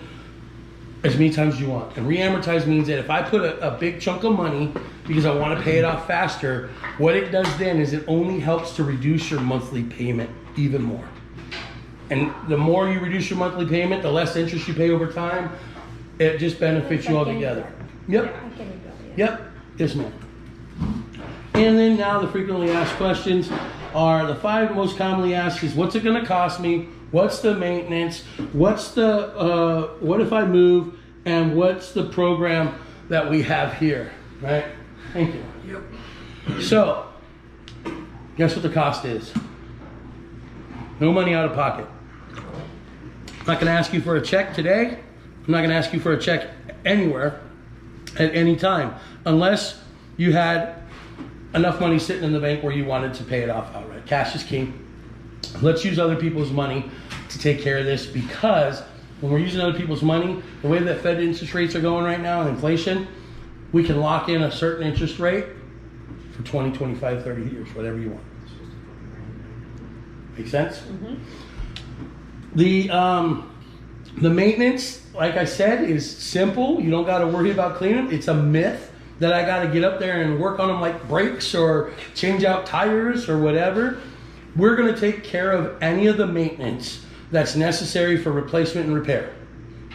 as many times as you want. And reamortize means that if I put a big chunk of money because I want to pay it off faster, what it does then is it only helps to reduce your monthly payment even more. And the more you reduce your monthly payment, the less interest you pay over time. It just benefits you altogether. Yep. I get it, yeah. Yep. Yes, ma'am. And then now the frequently asked questions are the 5 most commonly asked is what's it going to cost me? What's the maintenance? What's the what if I move? And what's the program that we have here? Right? Thank you. Yep. So, guess what the cost is? No money out of pocket. I'm not going to ask you for a check today. I'm not going to ask you for a check anywhere at any time unless you had enough money sitting in the bank where you wanted to pay it off outright. Cash is king. Let's use other people's money to take care of this because when we're using other people's money, the way that Fed interest rates are going right now and inflation, we can lock in a certain interest rate for 20, 25, 30 years, whatever you want. Make sense? Mm-hmm. The maintenance, like I said, is simple. You don't got to worry about cleaning. It's a myth that I got to get up there and work on them like brakes or change out tires or whatever. We're going to take care of any of the maintenance that's necessary for replacement and repair,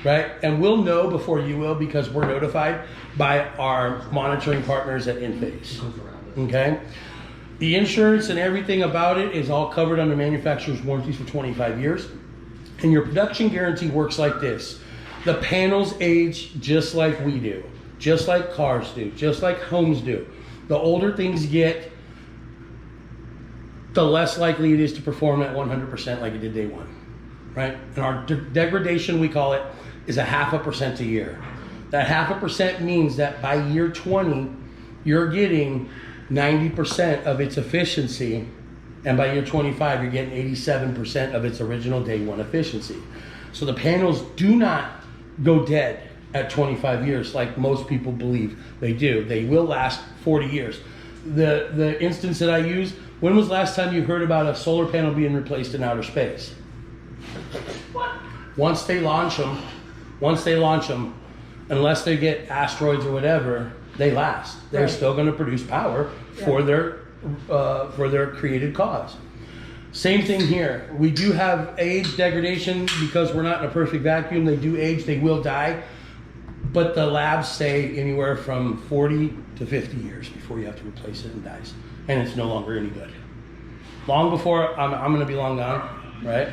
right? And we'll know before you will because we're notified by our monitoring partners at Enphase, okay? The insurance and everything about it is all covered under manufacturer's warranties for 25 years. And your production guarantee works like this. The panels age just like we do, just like cars do, just like homes do. The older things get, the less likely it is to perform at 100% like it did day one, right? And our degradation, we call it, is 0.5% a year. That 0.5% means that by year 20, you're getting 90% of its efficiency, and by year 25, you're getting 87% of its original day one efficiency. So the panels do not go dead at 25 years like most people believe they do. They will last 40 years. The instance that I use, when was the last time you heard about a solar panel being replaced in outer space? Once they launch them, unless they get asteroids or whatever, they last. They're Right. still going to produce power for their created cause. Same thing here. We do have age degradation because we're not in a perfect vacuum. They do age, they will die, but the labs say anywhere from 40 to 50 years before you have to replace it and dies, and it's no longer any good. Long before I'm going to be long gone, right?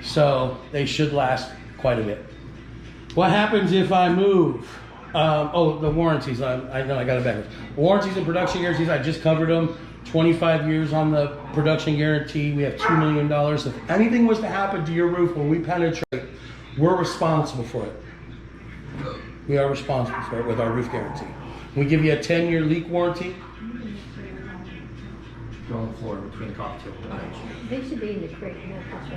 So they should last quite a bit. What happens if I move? The warranties. I know I got it backwards. Warranties and production guarantees, I just covered them. 25 years on the production guarantee. We have $2 million. If anything was to happen to your roof when we penetrate, we're responsible for it. We are responsible for it with our roof guarantee. We give you a 10-year leak warranty. Go on the floor between the cocktail. They should be in the crate.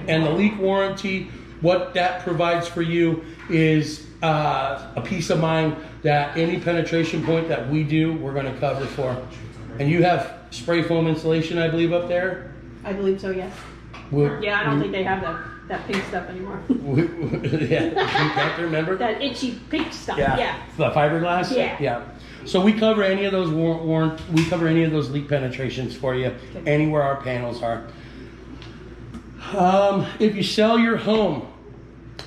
And the leak warranty, what that provides for you is a peace of mind that any penetration point that we do, we're going to cover for. And you have spray foam insulation, I believe, up there? I believe so, yes. Yeah, I don't think they have that pink stuff anymore. Yeah, you have to remember? That itchy pink stuff, yeah. The fiberglass? Yeah. Yeah. So we cover any of those we cover any of those leak penetrations for you, anywhere our panels are. If you sell your home,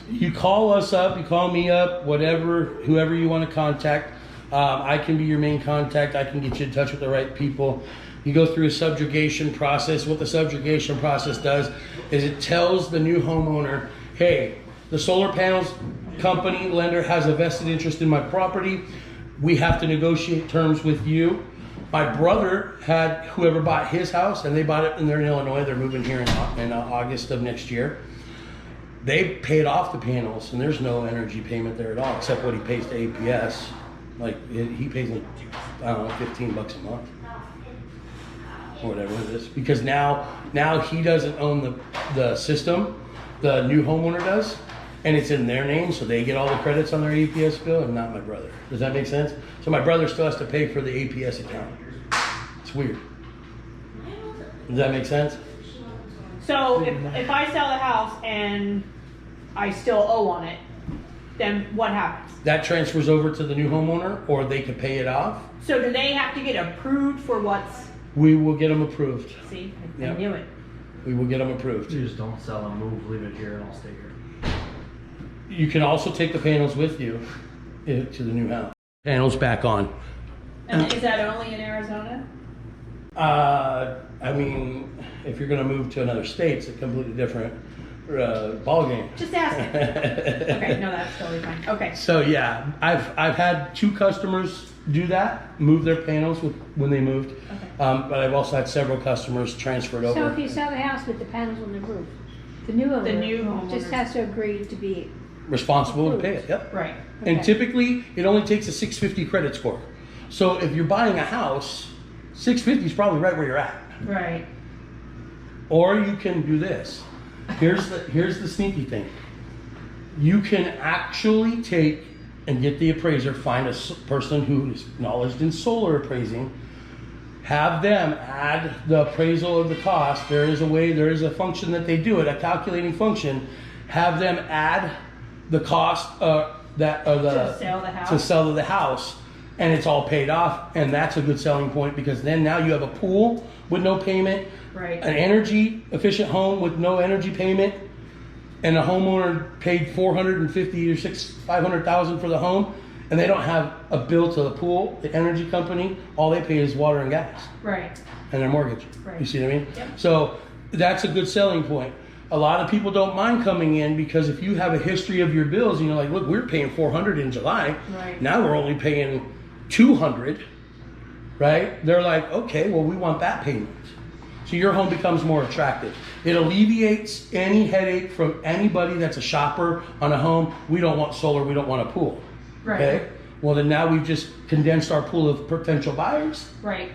you call us up, you call me up, whoever you want to contact. I can be your main contact. I can get you in touch with the right people. You go through a subjugation process. What the subjugation process does is it tells the new homeowner, hey, the solar panels company lender has a vested interest in my property. We have to negotiate terms with you. My brother had whoever bought his house, and they bought it, and they're in Illinois. They're moving here in August of next year. They paid off the panels, and there's no energy payment there at all, except what he pays to APS. Like he pays like, I don't know, $15 a month or whatever it is. Because now he doesn't own the system, the new homeowner does, and it's in their name, so they get all the credits on their APS bill, and not my brother. Does that make sense? So my brother still has to pay for the APS account. It's weird. Does that make sense? So if I sell the house and I still owe on it, then what happens? That transfers over to the new homeowner, or they could pay it off. So do they have to get approved for what's? We will get them approved. See, I Yep. knew it. We will get them approved. You just don't sell and move, leave it here, and I'll stay here. You can also take the panels with you to the new house. Panels back on. And is that only in Arizona? I mean, if you're going to move to another state, it's a completely different ball game. Just asking. Okay, no, that's totally fine. Okay. So yeah, I've had 2 customers do that, move their panels when they moved. Okay. But I've also had several customers transferred over. So if you sell the house with the panels on the roof, the new homeowner just homeowners. has to agree to be, Responsible to pay it. Yep. Right. And Okay. typically, it only takes a 650 credit score. So if you're buying a house, 650 is probably right where you're at. Right. Or you can do this. Here's the sneaky thing. You can actually take and get the appraiser, find a person who is knowledgeable in solar appraising, have them add the appraisal of the cost. There is a function that they do it, a calculating function. Have them add the cost To sell the house. to sell the house, and it's all paid off, and that's a good selling point because then now you have a pool with no payment, Right. an energy efficient home with no energy payment, and a homeowner paid 450 or 500,000 for the home, and they don't have a bill to the pool, the energy company, all they pay is water and gas Right. and their mortgage. Right. You see what I mean? Yep. So that's a good selling point. A lot of people don't mind coming in because if you have a history of your bills and you're like, look, we're paying 400 in July. Right. Now we're only paying 200, right? They're like, okay, well, we want that payment. So your home becomes more attractive. It alleviates any headache from anybody that's a shopper on a home. We don't want solar, we don't want a pool. Right. Okay? Well, then now we've just condensed our pool of potential buyers Right.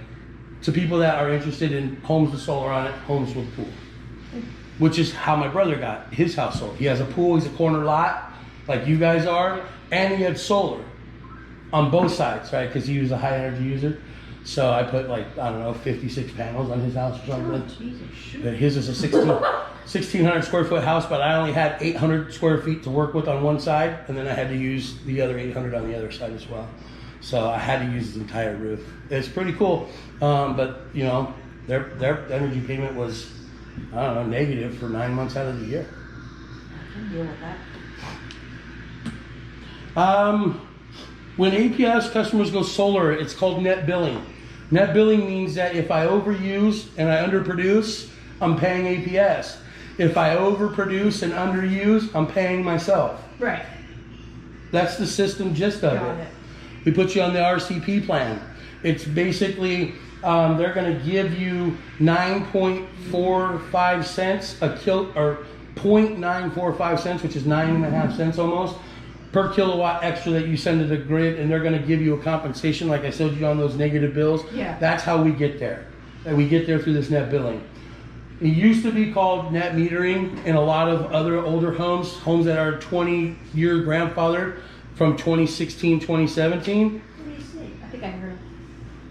to people that are interested in homes with solar on it, homes with pool. Which is how my brother got his house sold. He has a pool, he's a corner lot, like you guys are, and he had solar on both sides, right? Because he was a high energy user. So I put like, I don't know, 56 panels on his house or something. But his is a 1,600 square foot house, but I only had 800 square feet to work with on one side, and then I had to use the other 800 on the other side as well. So I had to use his entire roof. It's pretty cool, but you know, their energy payment was, I don't know, negative for 9 months out of the year. I can deal with that. When APS customers go solar, it's called net billing. Net billing means that if I overuse and I underproduce, I'm paying APS. If I overproduce and underuse, I'm paying myself. Right. That's the system gist of Got it. it. We put you on the RCP plan. It's basically, they're gonna give you 9.45 cents a or 0.945 cents, which is 9.5 cents almost, per kilowatt extra that you send to the grid, and they're gonna give you a compensation like I showed you on those negative bills. Yeah. That's how we get there. And we get there through this net billing. It used to be called net metering in a lot of other older homes that are 20-year grandfathered from 2016, 2017. What do you see? I think I heard.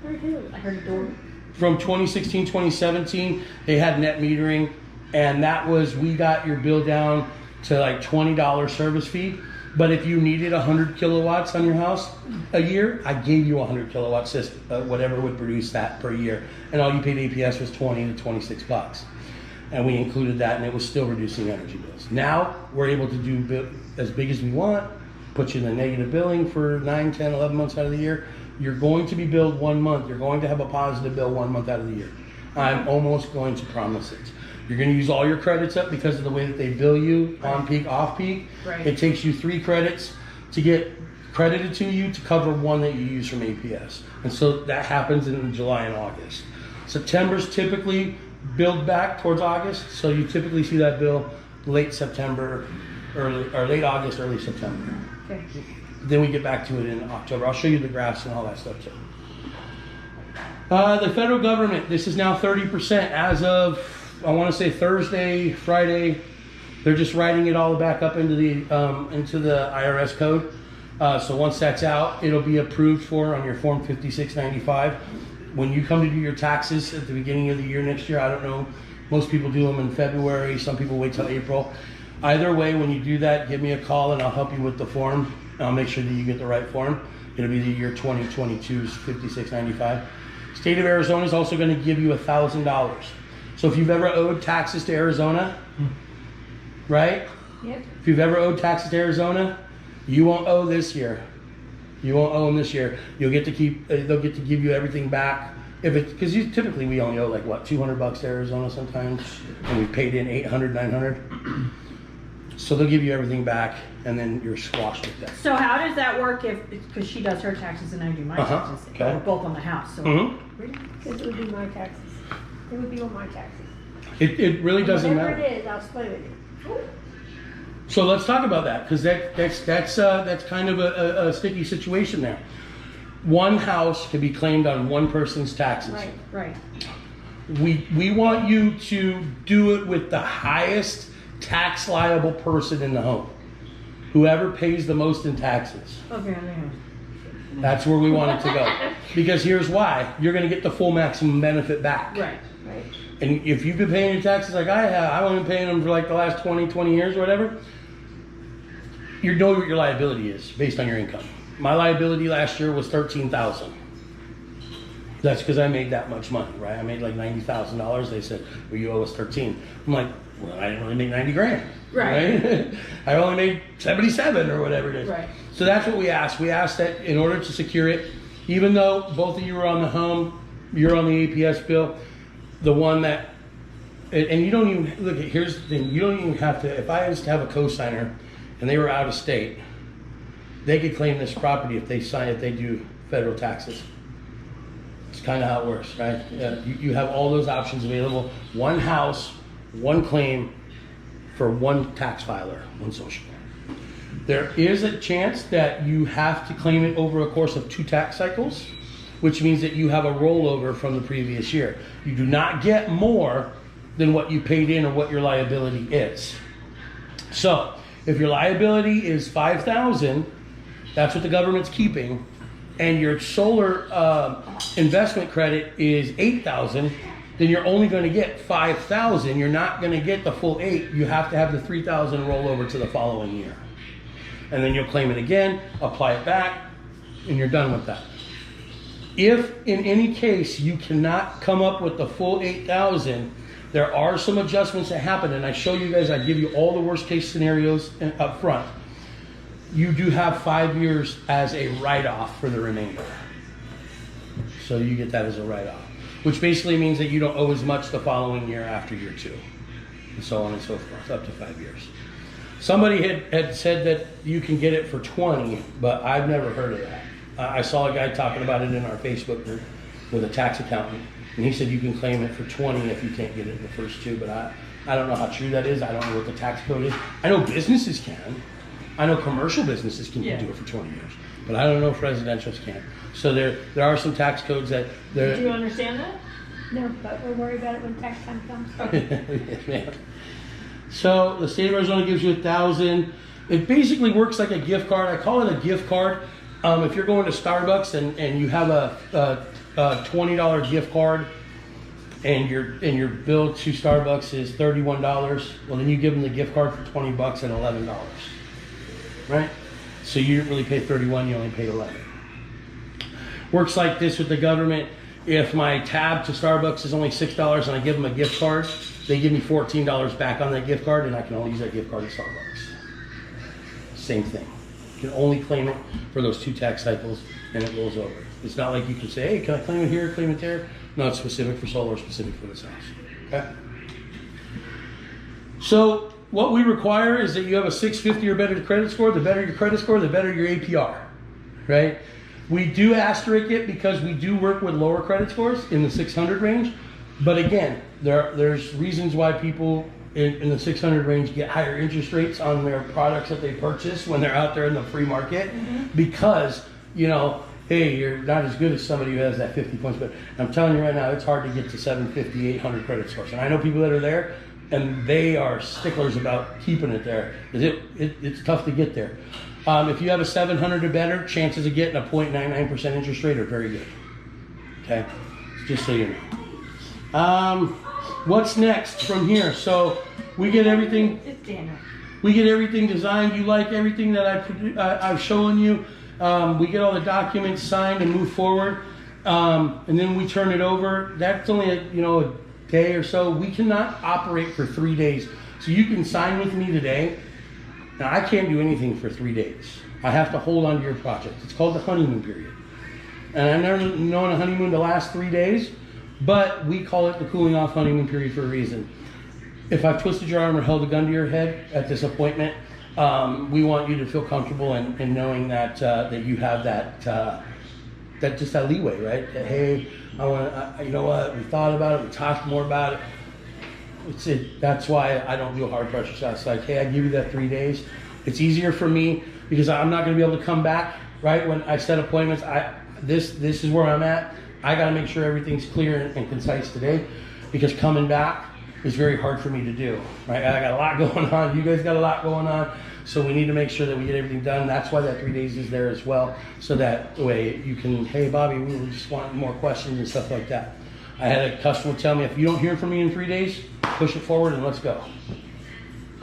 Where do? I heard a door. From 2016, 2017, they had net metering, and that was, we got your bill down to like $20 service fee. But if you needed 100 kilowatts on your house a year, I gave you a 100 kilowatt system, whatever would produce that per year. And all you paid APS was 20 to 26 bucks. And we included that, and it was still reducing energy bills. Now we're able to do as big as we want, put you in the negative billing for 9, 10, 11 months out of the year. You're going to be billed 1 month. You're going to have a positive bill 1 month out of the year. I'm almost going to promise it. You're going to use all your credits up because of the way that they bill you on peak, off peak. Right. It takes you 3 credits to get credited to you to cover 1 that you use from APS. And so that happens in July and August. September's typically billed back towards August, so you typically see that bill late September, late August, early September. Okay. Then we get back to it in October. I'll show you the graphs and all that stuff too. The federal government, this is now 30% as of, I want to say Thursday, Friday. They're just writing it all back up into the IRS code. So once that's out, it'll be approved for on your Form 5695. When you come to do your taxes at the beginning of the year next year, I don't know, most people do them in February, some people wait till April. Either way, when you do that, give me a call and I'll help you with the form. I'll make sure that you get the right form. It'll be the year 2022's 5695. State of Arizona is also going to give you $1,000. So if you've ever owed taxes to Arizona, right? Yep. If you've ever owed taxes to Arizona, you won't owe this year. You won't owe them this year. You'll get to keep. They'll get to give you everything back. If it, because typically we only owe like what, $200 to Arizona sometimes, and we paid in 800, 900. So they'll give you everything back, and then you're squashed with that. So how does that work if, because she does her taxes and I do my taxes, okay. we're both on the house, so. Because it would be my taxes. It would be on my taxes. It really doesn't Whatever matter. it is, I'll split with you. So let's talk about that, because that's kind of a sticky situation there. One house can be claimed on one person's taxes. Right. Right. We want you to do it with the highest tax liable person in the home. Whoever pays the most in taxes. Okay, yeah. That's where we want it to go. Because here's why. You're going to get the full maximum benefit back. Right. Right. And if you've been paying your taxes like I have, I've only been paying them for like the last 20 years or whatever, you know what your liability is based on your income. My liability last year was $13,000. That's because I made that much money, right? I made like $90,000. They said, well, you owe us 13. I'm like, Well, I didn't really make 90 grand. Right. I only made 77 or whatever it is. Right. So that's what we asked. We asked that in order to secure it, even though both of you are on the home, you're on the APS bill, the one that, and you don't even, look, here's the thing, you don't even have to, if I was to have a co-signer and they were out of state, they could claim this property if they do federal taxes. It's kind of how it works, right? You have all those options available. One house, one claim for one tax filer, one social. There is a chance that you have to claim it over a course of 2 tax cycles, which means that you have a rollover from the previous year. You do not get more than what you paid in or what your liability is. So if your liability is $5,000, that's what the government's keeping, and your solar investment credit is $8,000, then you're only going to get $5,000. You're not going to get the full $8,000. You have to have the $3,000 roll over to the following year. And then you'll claim it again, apply it back, and you're done with that. If in any case you cannot come up with the full $8,000, there are some adjustments that happen, and I show you guys, I give you all the worst case scenarios up front. You do have 5 years as a write-off for the remainder. So you get that as a write-off, which basically means that you don't owe as much the following year after year 2, and so on and so forth, up to 5 years. Somebody had said that you can get it for 20, but I've never heard of that. I saw a guy talking about it in our Facebook group with a tax accountant, and he said you can claim it for 20 if you can't get it in the first 2, but I don't know how true that is. I don't know what the tax code is. I know businesses can. I know commercial businesses can do it for 20 years, but I don't know if residentials can. So there are some tax codes that... Do you understand that? No, but we'll worry about it when tax time comes. Yes, ma'am. So the state of Arizona gives you $1,000. It basically works like a gift card. I call it a gift card. If you're going to Starbucks and you have a $20 gift card and your bill to Starbucks is $31, well then you give them the gift card for $20 and $11, right? So you didn't really pay 31, you only paid 11. Works like this with the government. If my tab to Starbucks is only $6 and I give them a gift card, they give me $14 back on that gift card, and I can only use that gift card at Starbucks. Same thing. You can only claim it for those 2 tax cycles, and it rolls over. It's not like you can say, hey, can I claim it here, claim it there? No, it's specific for solar, specific for this house. Okay? So what we require is that you have a 650 or better credit score. The better your credit score, the better your APR, right? We do asterisk it because we do work with lower credit scores in the 600 range. But again, there's reasons why people in the 600 range get higher interest rates on their products that they purchase when they're out there in the free market, because, you know, hey, you're not as good as somebody who has that 50 points. But I'm telling you right now, it's hard to get to 750, 800 credit scores. And I know people that are there, and they are sticklers about keeping it there. It's tough to get there. If you have a 700 or better, chances of getting a 0.99% interest rate are very good. Okay, just so you know. What's next from here? So we get everything. We get everything designed. You like everything that I've shown you. We get all the documents signed and move forward, and then we turn it over. That's only a day or so. We cannot operate for 3 days. So you can sign with me today. Now I can't do anything for 3 days. I have to hold on to your project. It's called the honeymoon period, and I've never known a honeymoon to last 3 days. But we call it the cooling off honeymoon period for a reason. If I've twisted your arm or held a gun to your head at this appointment, we want you to feel comfortable in knowing that that you have that leeway, right? That, hey, you know what? We thought about it. We talked more about it. That's why I don't do a hard pressure shot. It's like, hey, I give you that 3 days. It's easier for me because I'm not going to be able to come back, right? When I set appointments, this is where I'm at. I got to make sure everything's clear and concise today, because coming back is very hard for me to do, right? I got a lot going on. You guys got a lot going on. So we need to make sure that we get everything done. That's why that 3 days is there as well. So that way you can, hey, Bobby, we just want more questions and stuff like that. I had a customer tell me, if you don't hear from me in 3 days, push it forward and let's go.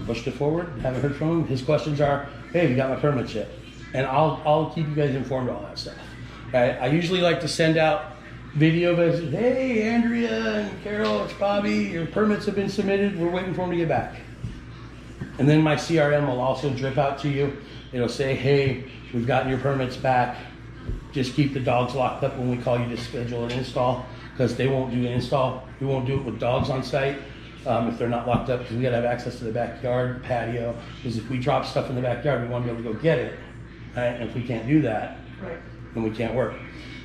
Pushed it forward, haven't heard from him. His questions are, hey, have you got my permits yet? And I'll keep you guys informed of all that stuff. Right? I usually like to send out video that says, hey, Andrea and Carol, it's Bobby, your permits have been submitted, we're waiting for them to get back. And then my CRM will also drip out to you. It'll say, hey, we've gotten your permits back. Just keep the dogs locked up when we call you to schedule an install, because they won't do an install. We won't do it with dogs on site if they're not locked up, because we gotta have access to the backyard patio. Because if we drop stuff in the backyard, we want to be able to go get it. Right? And if we can't do that, Right. then we can't work.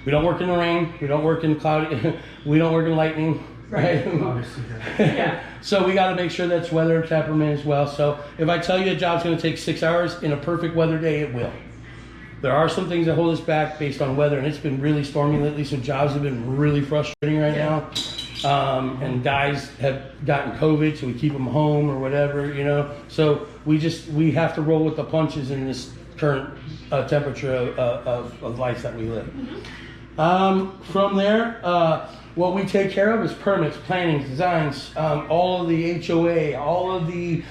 We don't work in the rain. We don't work in cloudy. We don't work in lightning. Right? Obviously, yeah. Yeah. So we got to make sure that's weather temperament as well. So if I tell you a job's going to take 6 hours in a perfect weather day, it will. There are some things that hold us back based on weather, and it's been really stormy lately, so jobs have been really frustrating right now. And guys have gotten COVID, so we keep them home or whatever, you know. So we have to roll with the punches in this current temperature of life that we live. From there, what we take care of is permits, planning, designs, all of the HOA, all of the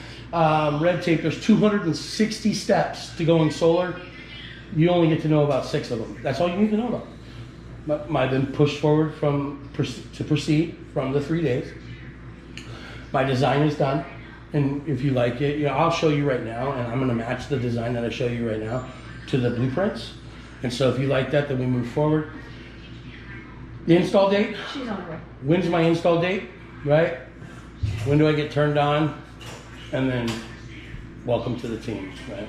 red tape. There's 260 steps to going solar. You only get to know about 6 of them. That's all you need to know about. I've been pushed forward to proceed from the 3 days. My design is done, and if you like it, you know, I'll show you right now, and I'm going to match the design that I show you right now to the blueprints. And so if you like that, then we move forward. The install date. She's on her way. When's my install date, right? When do I get turned on? And then welcome to the team, right?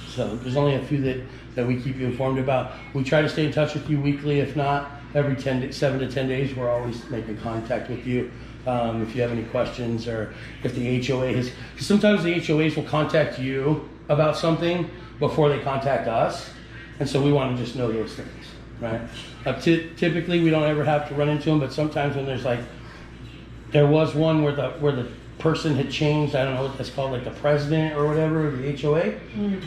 So there's only a few that we keep you informed about. We try to stay in touch with you weekly. If not, every 7 to 10 days, we're always making contact with you. If you have any questions, or if the HOA has, because sometimes the HOAs will contact you about something before they contact us. And so we want to just know those things, right? Typically, we don't ever have to run into them, but sometimes when there's like, there was one where the person had changed, I don't know what that's called, like the president or whatever, the HOA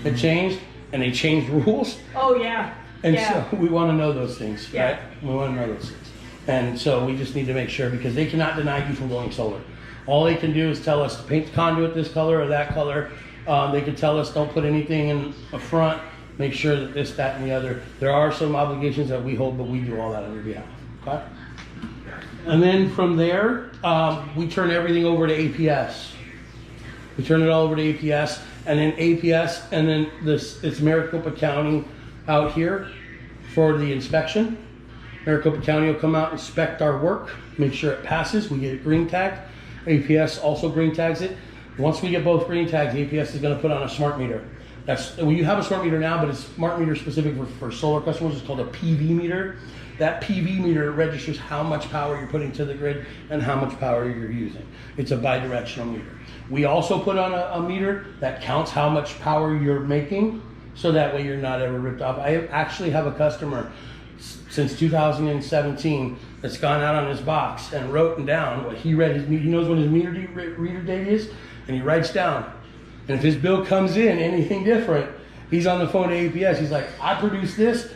had changed, and they changed rules. Oh, yeah. And Yeah. so we want to know those things, Yeah. right? We want to know those things. And so we just need to make sure, because they cannot deny you from going solar. All they can do is tell us to paint the conduit this color or that color. They can tell us don't put anything in the front, make sure that this, that, and the other. There are some obligations that we hold, but we do all that on your behalf, okay? And then from there, we turn everything over to APS. We turn it all over to APS, and then APS, and then it's Maricopa County out here for the inspection. Maricopa County will come out, inspect our work, make sure it passes. We get it green tagged. APS also green tags it. Once we get both green tags, APS is going to put on a smart meter. Well, you have a smart meter now, but it's smart meter specific for solar customers. It's called a PV meter. That PV meter registers how much power you're putting to the grid and how much power you're using. It's a bi-directional meter. We also put on a meter that counts how much power you're making, so that way you're not ever ripped off. I actually have a customer since 2017 that's gone out on his box and wrote down what he read. He knows when his reader date is, and he writes down. And if his bill comes in anything different, he's on the phone to APS. He's like, I produced this.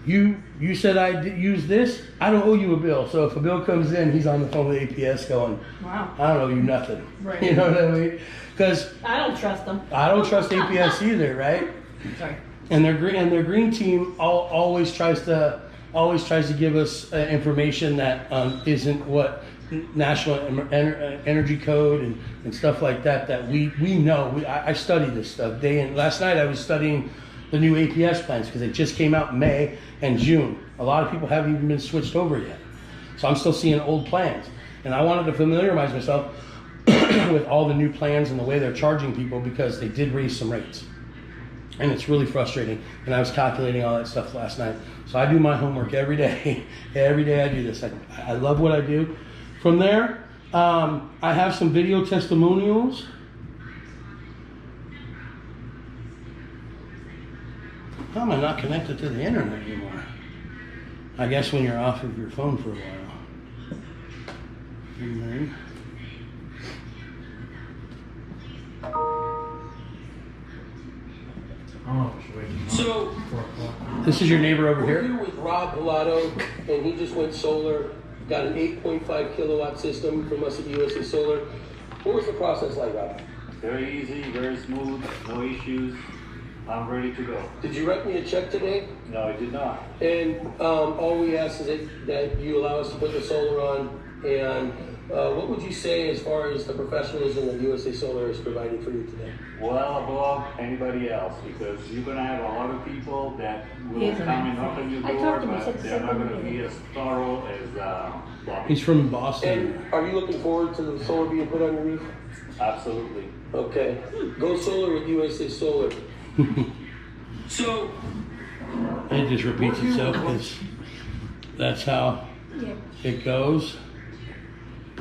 You said I use this. I don't owe you a bill. So if a bill comes in, he's on the phone with APS going, Wow. I don't owe you nothing. Right. You know what I mean? Because I don't trust them. I don't trust APS either, right? Sorry. And their green team always tries to give us information that isn't what National Energy Code and stuff like that we know. I study this stuff day and last night I was studying the new APS plans because they just came out in May and June. A lot of people haven't even been switched over yet. So I'm still seeing old plans. And I wanted to familiarize myself with all the new plans and the way they're charging people, because they did raise some rates. And it's really frustrating. And I was calculating all that stuff last night. So I do my homework every day. Every day I do this. I love what I do. From there, I have some video testimonials. How am I not connected to the internet anymore? I guess when you're off of your phone for a while. And then, so, this is your neighbor over here. We're here with Rob Pilato, and he just went solar. Got an 8.5 kilowatt system from us at USA Solar. What was the process like, Rob? Very easy, very smooth, no issues. I'm ready to go. Did you write me a check today? No, I did not. And all we ask is that you allow us to put the solar on. And what would you say as far as the professionalism that USA Solar is providing for you today? Well above anybody else, because you're gonna have a lot of people that will He is a come and man. knock on your I door, talked to him, he said but the they're same not thing gonna to me. be as thorough as Bobby. He's from Boston. And are you looking forward to the solar being put on your roof? Absolutely. Okay. Go solar with USA Solar. So, It just repeats itself because that's how Yeah. it goes.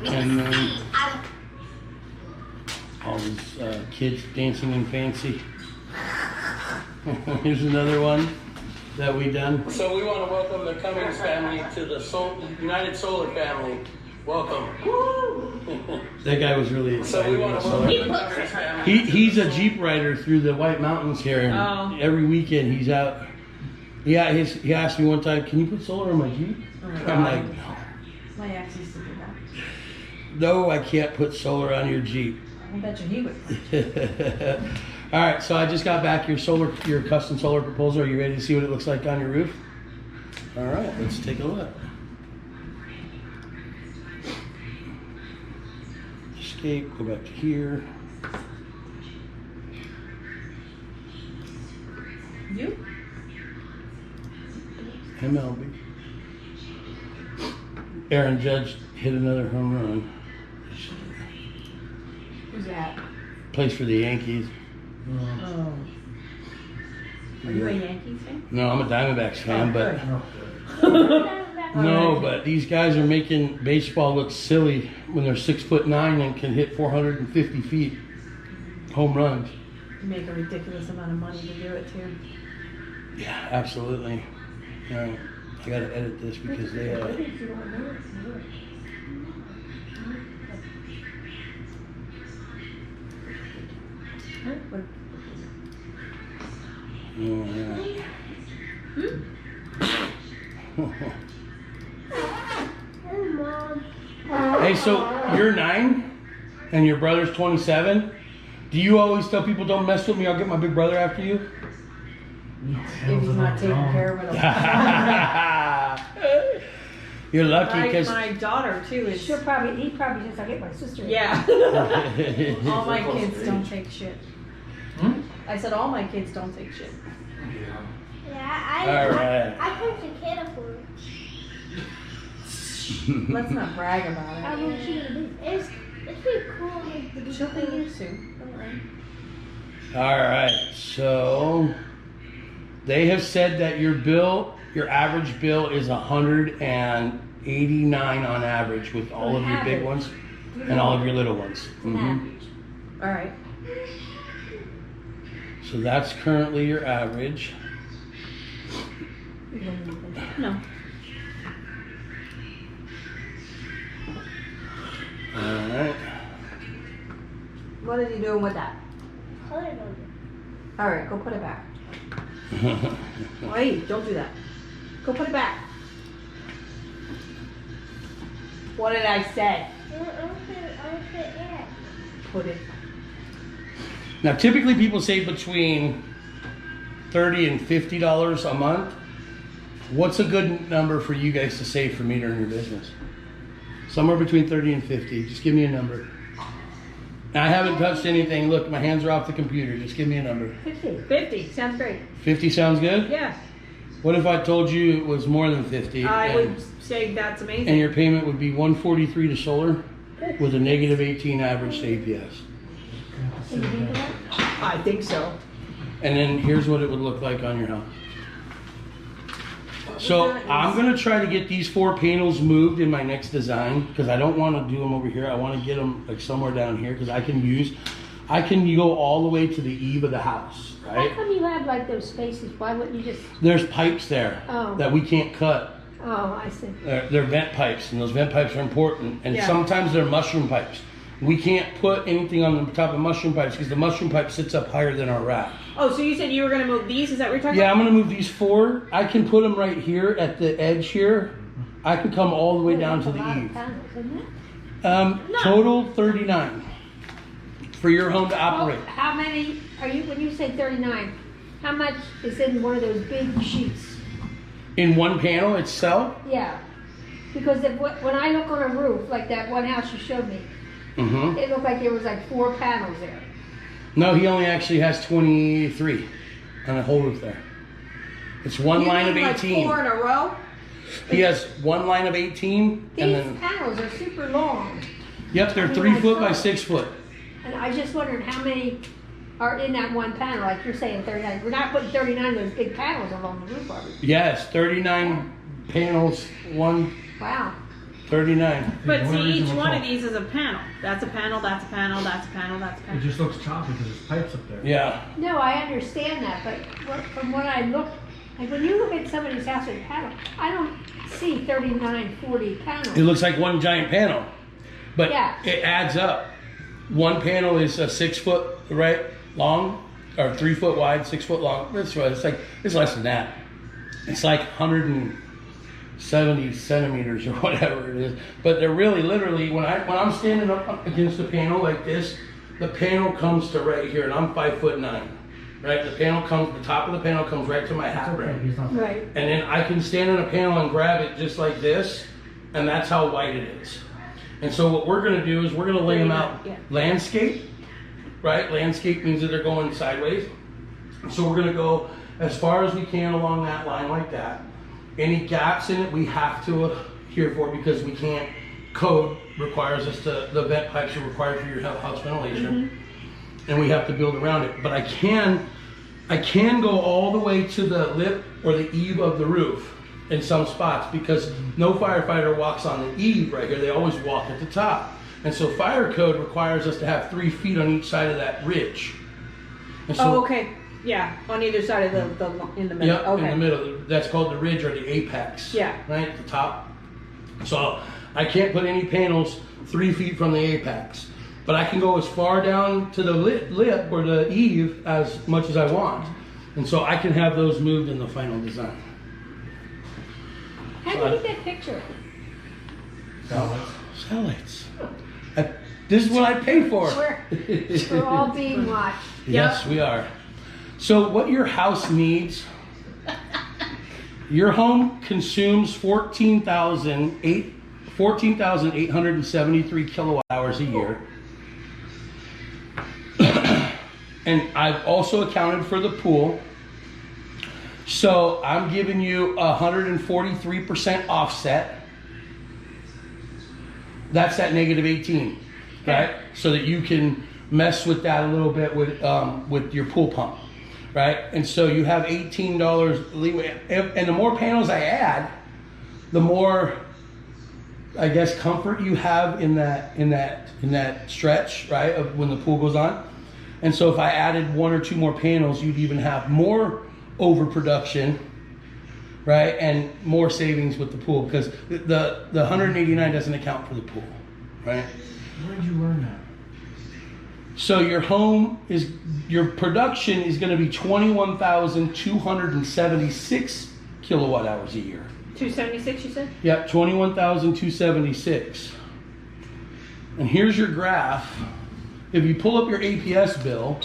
And then all these kids dancing in fancy. Here's another one that we done. so we want to welcome the Cummings family to the United Solar family. Welcome. That guy was really So excited. we want to about welcome solar. the Cummings family. He's a Jeep rider through the White Mountains here, and Oh. every weekend he's out. Yeah, he asked me one time, "Can you put solar on my Jeep?" I'm like, My ex used to do that. "No, I can't put solar on your Jeep." I bet you he would. All right, so I just got back your custom solar proposal. Are you ready to see what it looks like on your roof? All right, let's take a look. Escape, go back to here. You? MLB. Aaron Judge hit another home run. Who's that? Plays for the Yankees. Oh. Are you a Yankees fan? No, I'm a Diamondbacks fan, but good. no, but these guys are making baseball look silly when they're 6'9" and can hit 450 feet home runs. You make a ridiculous amount of money to do it too. Yeah, absolutely. All right, I gotta edit this because they. What? All right. Hey, so you're 9 and your brother's 27. Do you always tell people don't mess with me? I'll get my big brother after you. If he's not taking care of it. You're lucky because My daughter too is. He probably just, I'll get my sister. Yeah. All my kids don't take shit. I said all my kids don't take shit. Yeah, All right. I think you can afford it. Let's not brag about How it. much you do? It's pretty cool. She'll think you soon. Don't worry. All right, so they have said that your average bill is 189 on average with all of your big ones and all of your little ones. Mhm. All right. So that's currently your average. No. All right. What are you doing with that? Color on it. All right, go put it back. Wait, don't do that. Go put it back. What did I say? Put it. Now, typically people say between $30 and $50 a month. What's a good number for you guys to save for metering your business? Somewhere between 30 and 50. Just give me a number. Now, I haven't touched anything. Look, my hands are off the computer. Just give me a number. 50. Sounds great. 50 sounds good? Yeah. What if I told you it was more than 50? I and, would say that's amazing. and your payment would be $143 to solar with a negative 18 average to APS. I think so. And then here's what it would look like on your house. So I'm gonna try to get these 4 panels moved in my next design because I don't want to do them over here. I want to get them like somewhere down here because I can go all the way to the eave of the house, How right? come you have like those spaces? Why wouldn't you just, There's pipes there Oh. that we can't cut. oh, I see. They're vent pipes, and those vent pipes are important. And Yeah. sometimes they're mushroom pipes. We can't put anything on the top of mushroom pipes because the mushroom pipe sits up higher than our rack. Oh, so you said you were going to move these? Is that what you're talking Yeah, about? I'm gonna move these 4. I can put them right here at the edge here. I could come all the way down to That's a lot the of eave. panels, isn't it? Total 39 for your home to operate. Well, how many are you, when you say 39, how much is in one of those big sheets? In one panel itself? Yeah. Because when I look on a roof, like that one house you showed me, Mm-hmm. it looked like there was like 4 panels there. No, he only actually has 23 on a whole roof there. It's one You line of mean like 18. 4 in a row? He has one line of 18, These and then panels are super long. yep, they're I mean, 3 I foot saw by it. 6 foot. And I just wondered how many are in that one panel, like you're saying 39. We're not putting 39 of those big panels along the roof, are we? Yes, 39 panels, 1 Wow. 39. But One see, reason each we're one of called- these is a panel. That's a panel, that's a panel, that's a panel, that's a It panel. just looks choppy because there's pipes up there. Yeah. No, I understand that, but from what I look, like when you look at somebody's house with panel, I don't see 39, 40 panels. It looks like one giant panel, but Yeah. it adds up. One panel is a 6 foot right long, or 3 foot wide, 6 foot long. That's right. It's less than that. It's like 170 centimeters or whatever it is. But they're really, literally, when I'm standing up against the panel like this, the panel comes to right here, and I'm 5'9". Right, the top of the panel comes right to my hat It's okay, rim. he's not. Right. And then I can stand on a panel and grab it just like this, and that's how wide it is. And so what we're gonna do is we're gonna lay them out Yeah. landscape, right? Landscape means that they're going sideways. So we're gonna go as far as we can along that line like that. Any gaps in it we have to adhere for because we can't, code requires us to, the vent pipes are required for your house ventilation. And we have to build around it. But I can go all the way to the lip or the eave of the roof in some spots because no firefighter walks on the eave right here. They always walk at the top. And so fire code requires us to have 3 feet on each side of that ridge. And so, Oh, okay. Yeah, on either side of the in the middle. yep, Okay. in the middle. That's called the ridge or the apex. Yeah. Right at the top. So I can't put any panels 3 feet from the apex. But I can go as far down to the lip or the eave as much as I want. And so I can have those moved in the final design. How do you get that picture? Satellites. This is what I pay for. We're all being watched. Yes, we are. So what your house needs, your home consumes 14,873 kilowatt hours a year. And I've also accounted for the pool. So I'm giving you 143% offset. That's that negative 18, right? So that you can mess with that a little bit with your pool pump, right? And so you have $18 leeway. And the more panels I add, the more, I guess, comfort you have in that stretch, right, of when the pool goes on. And so if I added 1 or 2 more panels, you'd even have more overproduction, right, and more savings with the pool because the 189 doesn't account for the pool, right? Where did you learn that? So your production is going to be 21,276 kilowatt hours a year. 276, you said? Yep, 21,276. And here's your graph. If you pull up your APS bill,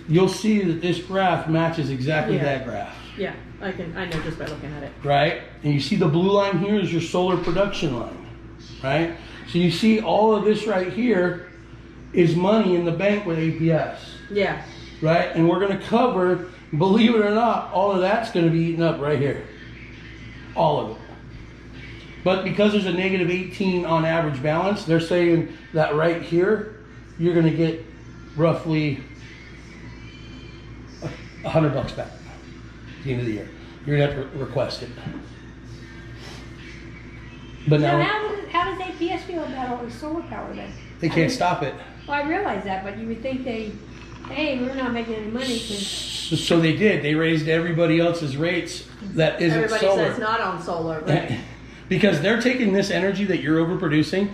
you'll see that this graph matches exactly Yeah. that graph, Yeah, I know just by looking at it. right? And you see the blue line here is your solar production line, right? So you see all of this right here is money in the bank with APS, Yeah. right? And we're going to cover, believe it or not, all of that's going to be eaten up right here. All of it. But because there's a negative 18 on average balance, they're saying that right here, you're going to get roughly $100 back at the end of the year. You're going to have to request it. But So now how does APS feel about all the solar power then? they can't stop it. Well, I realize that, but you would think hey, we're not making any money because So they did. They raised everybody else's rates that isn't Everybody solar. says not on solar, but Because they're taking this energy that you're overproducing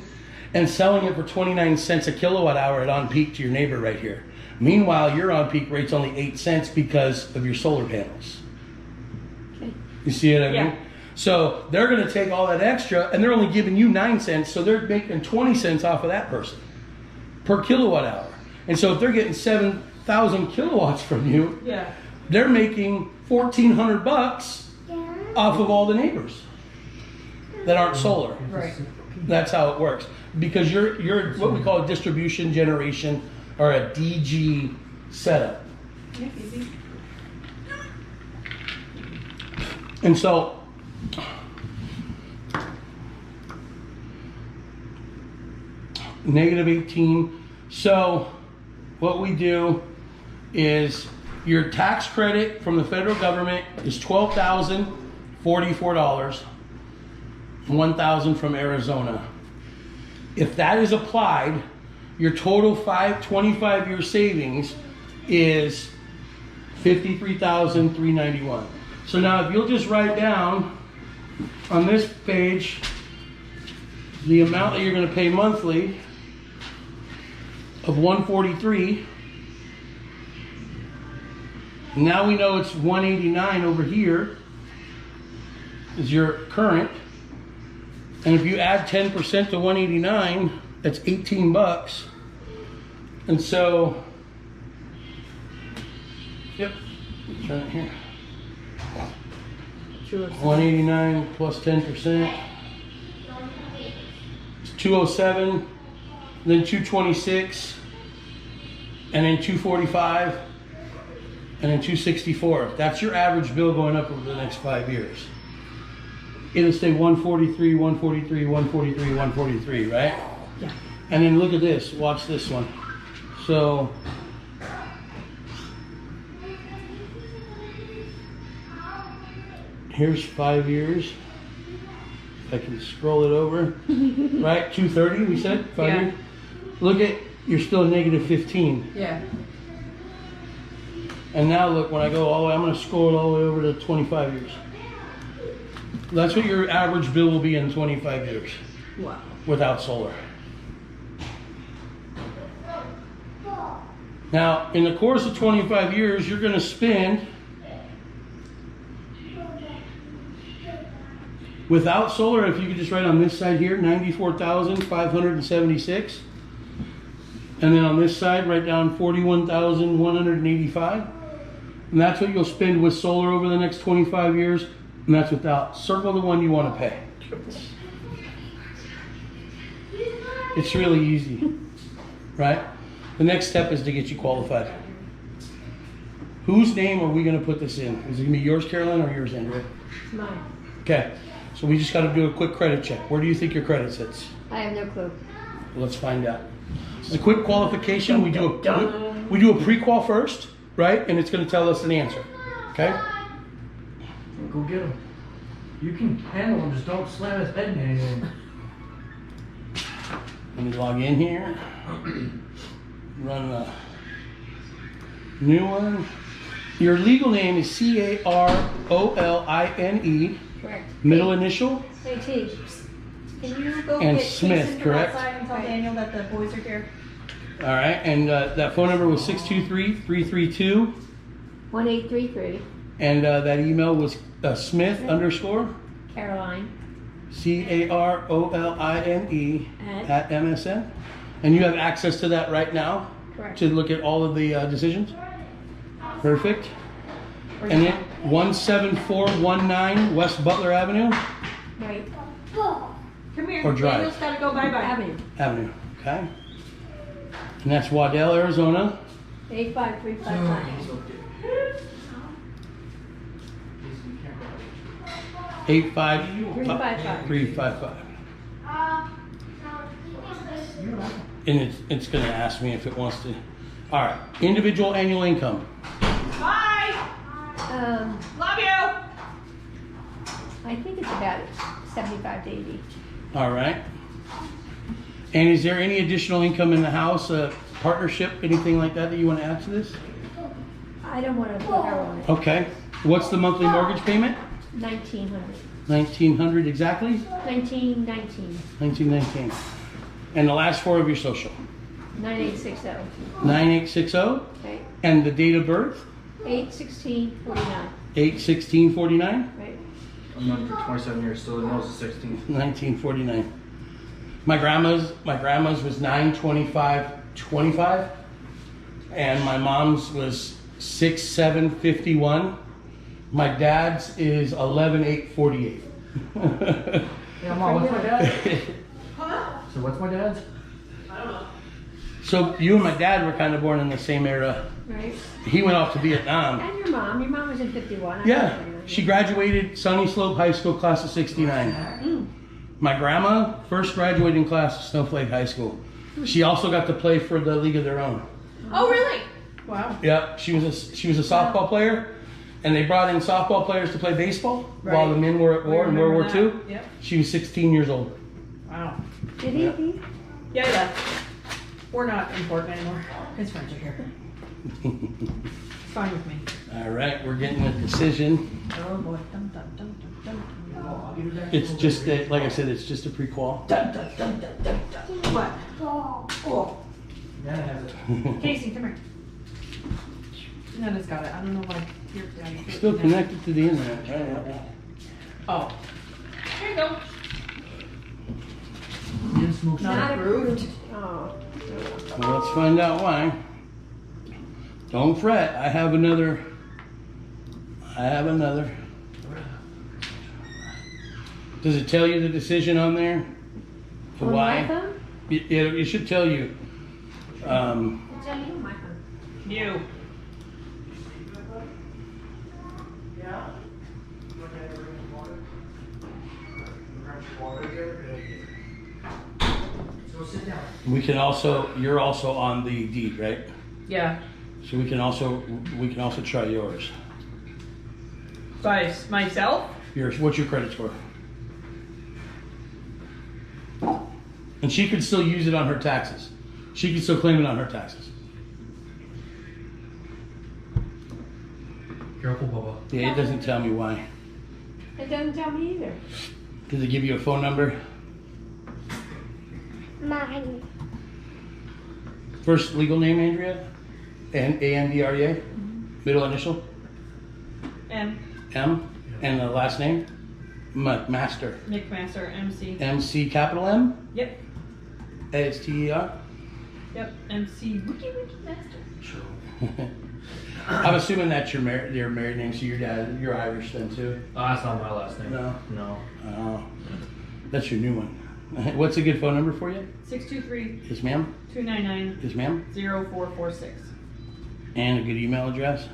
and selling it for 29 cents a kilowatt hour at on peak to your neighbor right here. Meanwhile, your on peak rate's only 8 cents because of your solar panels. Okay. You see what I mean? Yeah. So they're going to take all that extra and they're only giving you 9 cents, so they're making 20 cents off of that person per kilowatt hour. And so if they're getting 7,000 kilowatts from you, Yeah. they're making $1,400 off of all the neighbors that aren't solar. Right. That's how it works. Because you're what we call a distribution generation or a DG setup. Yeah, easy. And so -18. So what we do is your tax credit from the federal government is $12,044, $1,000 from Arizona. If that is applied, your total 25-year savings is $53,391. So now if you'll just write down on this page the amount that you're going to pay monthly of $143. Now we know it's $189 over here is your current. And if you add 10% to $189, that's $18. And so, yep, turn it here. 189 plus 10%. It's 207, then 226, and then 245, and then 264. That's your average bill going up over the next 5 years. It'll stay 143, 143, 143, 143, right? Yeah. And then look at this. Watch this one. So here's 5 years. If I can scroll it over. Right? 230, we said? 5 Yeah. years. Look at, you're still negative 15. Yeah. And now look, when I go all the way, I'm going to scroll it all the way over to 25 years. That's what your average bill will be in 25 years Wow. without solar. Now, in the course of 25 years, you're going to spend, without solar, if you could just write on this side here, $94,576. And then on this side, write down $41,185. And that's what you'll spend with solar over the next 25 years. And that's without. Circle the one you want to pay. It's really easy, right? The next step is to get you qualified. Whose name are we going to put this in? Is it going to be yours, Carolyn, or yours, Andrea? Mine. Okay, so we just got to do a quick credit check. Where do you think your credit sits? I have no clue. Let's find out. It's a quick qualification. We do a pre-qual first, right? And it's going to tell us an answer. Okay? Go get him. You can handle him, just don't slam his head in anything. Let me log in here. Run the new one. Your legal name is Caroline. Correct. Middle initial. AT. Can you go And get Smith, Jason correct? outside and tell Daniel that the boys are here? All right, and that phone number was 623-332, 1833. and that email was Smith _ Caroline. Caroline at MSN. And you have access to that right now Correct. to look at all of the decisions? Perfect. And then 17419 West Butler Avenue, Right. Come here. Or drive. Daniel's gotta go bye-bye. Avenue, okay? And that's Waddell, Arizona. 85355. 85355. And it's gonna ask me if it wants to. All right, individual annual income. Bye. Love you. I think it's about 75 to 80. All right. And is there any additional income in the house, a partnership, anything like that you want to add to this? I don't want to put her on it. Okay. What's the monthly mortgage payment? 1900. 1900 exactly? 1919. 1919. And the last four of your social? 9860. 9860. Right. And the date of birth? 81649. 8/16/49? Right. I'm known for 27 years, still knows the 16th. 1949. My grandma's was 9/25/25, and my mom's was 6/7/51. My dad's is 11/8/48. Yeah, Mom, what's my dad's? So what's my dad's? So you and my dad were kind of born in the same era. Right? He went off to Vietnam. And your mom was in 51. I Yeah, remember that. she graduated Sunny Slope High School class of 69. My grandma first graduating class of Snowflake High School. She also got to play for the League of Their Own. Oh, really? Wow. Yeah, she was a softball player, and they brought in softball players to play baseball while the men were at war in World War II. Yep. She was 16 years old. Wow. Did he? Yeah. We're not important anymore. His friends are here. It's fine with me. All right, we're getting a decision. Oh boy. Dum, dum, dum, dum, dum, dum. It's just a, like I said, it's just a pre-qual. What? Oh. Nana has it. Casey, come here. Nana's got it. I don't know why. Here, Daddy. Still connected to the internet. Oh. Here you go. Didn't smoke Not approved. Oh. Well, let's find out why. Don't fret. I have another. Does it tell you the decision on there? The On my why? phone? It should tell you. It's on you, my phone. You. So sit down. We can also. You're also on the deed, right? Yeah. So we can also try yours. By myself? Yours. What's your credit score? And she could still use it on her taxes. She could still claim it on her taxes. Careful, Bubba. Yeah, it doesn't tell me why. It doesn't tell me either. Does it give you a phone number? Mine. First legal name, Andrea? Andrea? Middle initial? M. M? And the last name? Master. McMaster, MC. MC capital M? Yep. ASTER? Yep. MC. Wiki Master. I'm assuming that's your married name, so you're Irish then too? Oh, that's not my last name. No. No. Oh. That's your new one. What's a good phone number for you? 623-299-0446. Yes, ma'am? Yes, ma'am? And a good email address?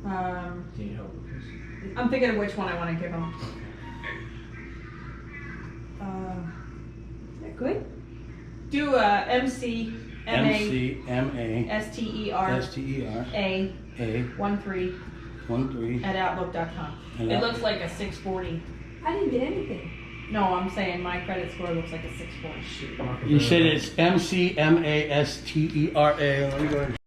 Do you help with this? I'm thinking of which one I want to give them. Is that good? Do MC MCMA STER STER A A 13 13. at outlook.com. It looks like a 640. I didn't get anything. No, I'm saying my credit score looks like a 640. You said it's MCMASTERA. Let me go ahead and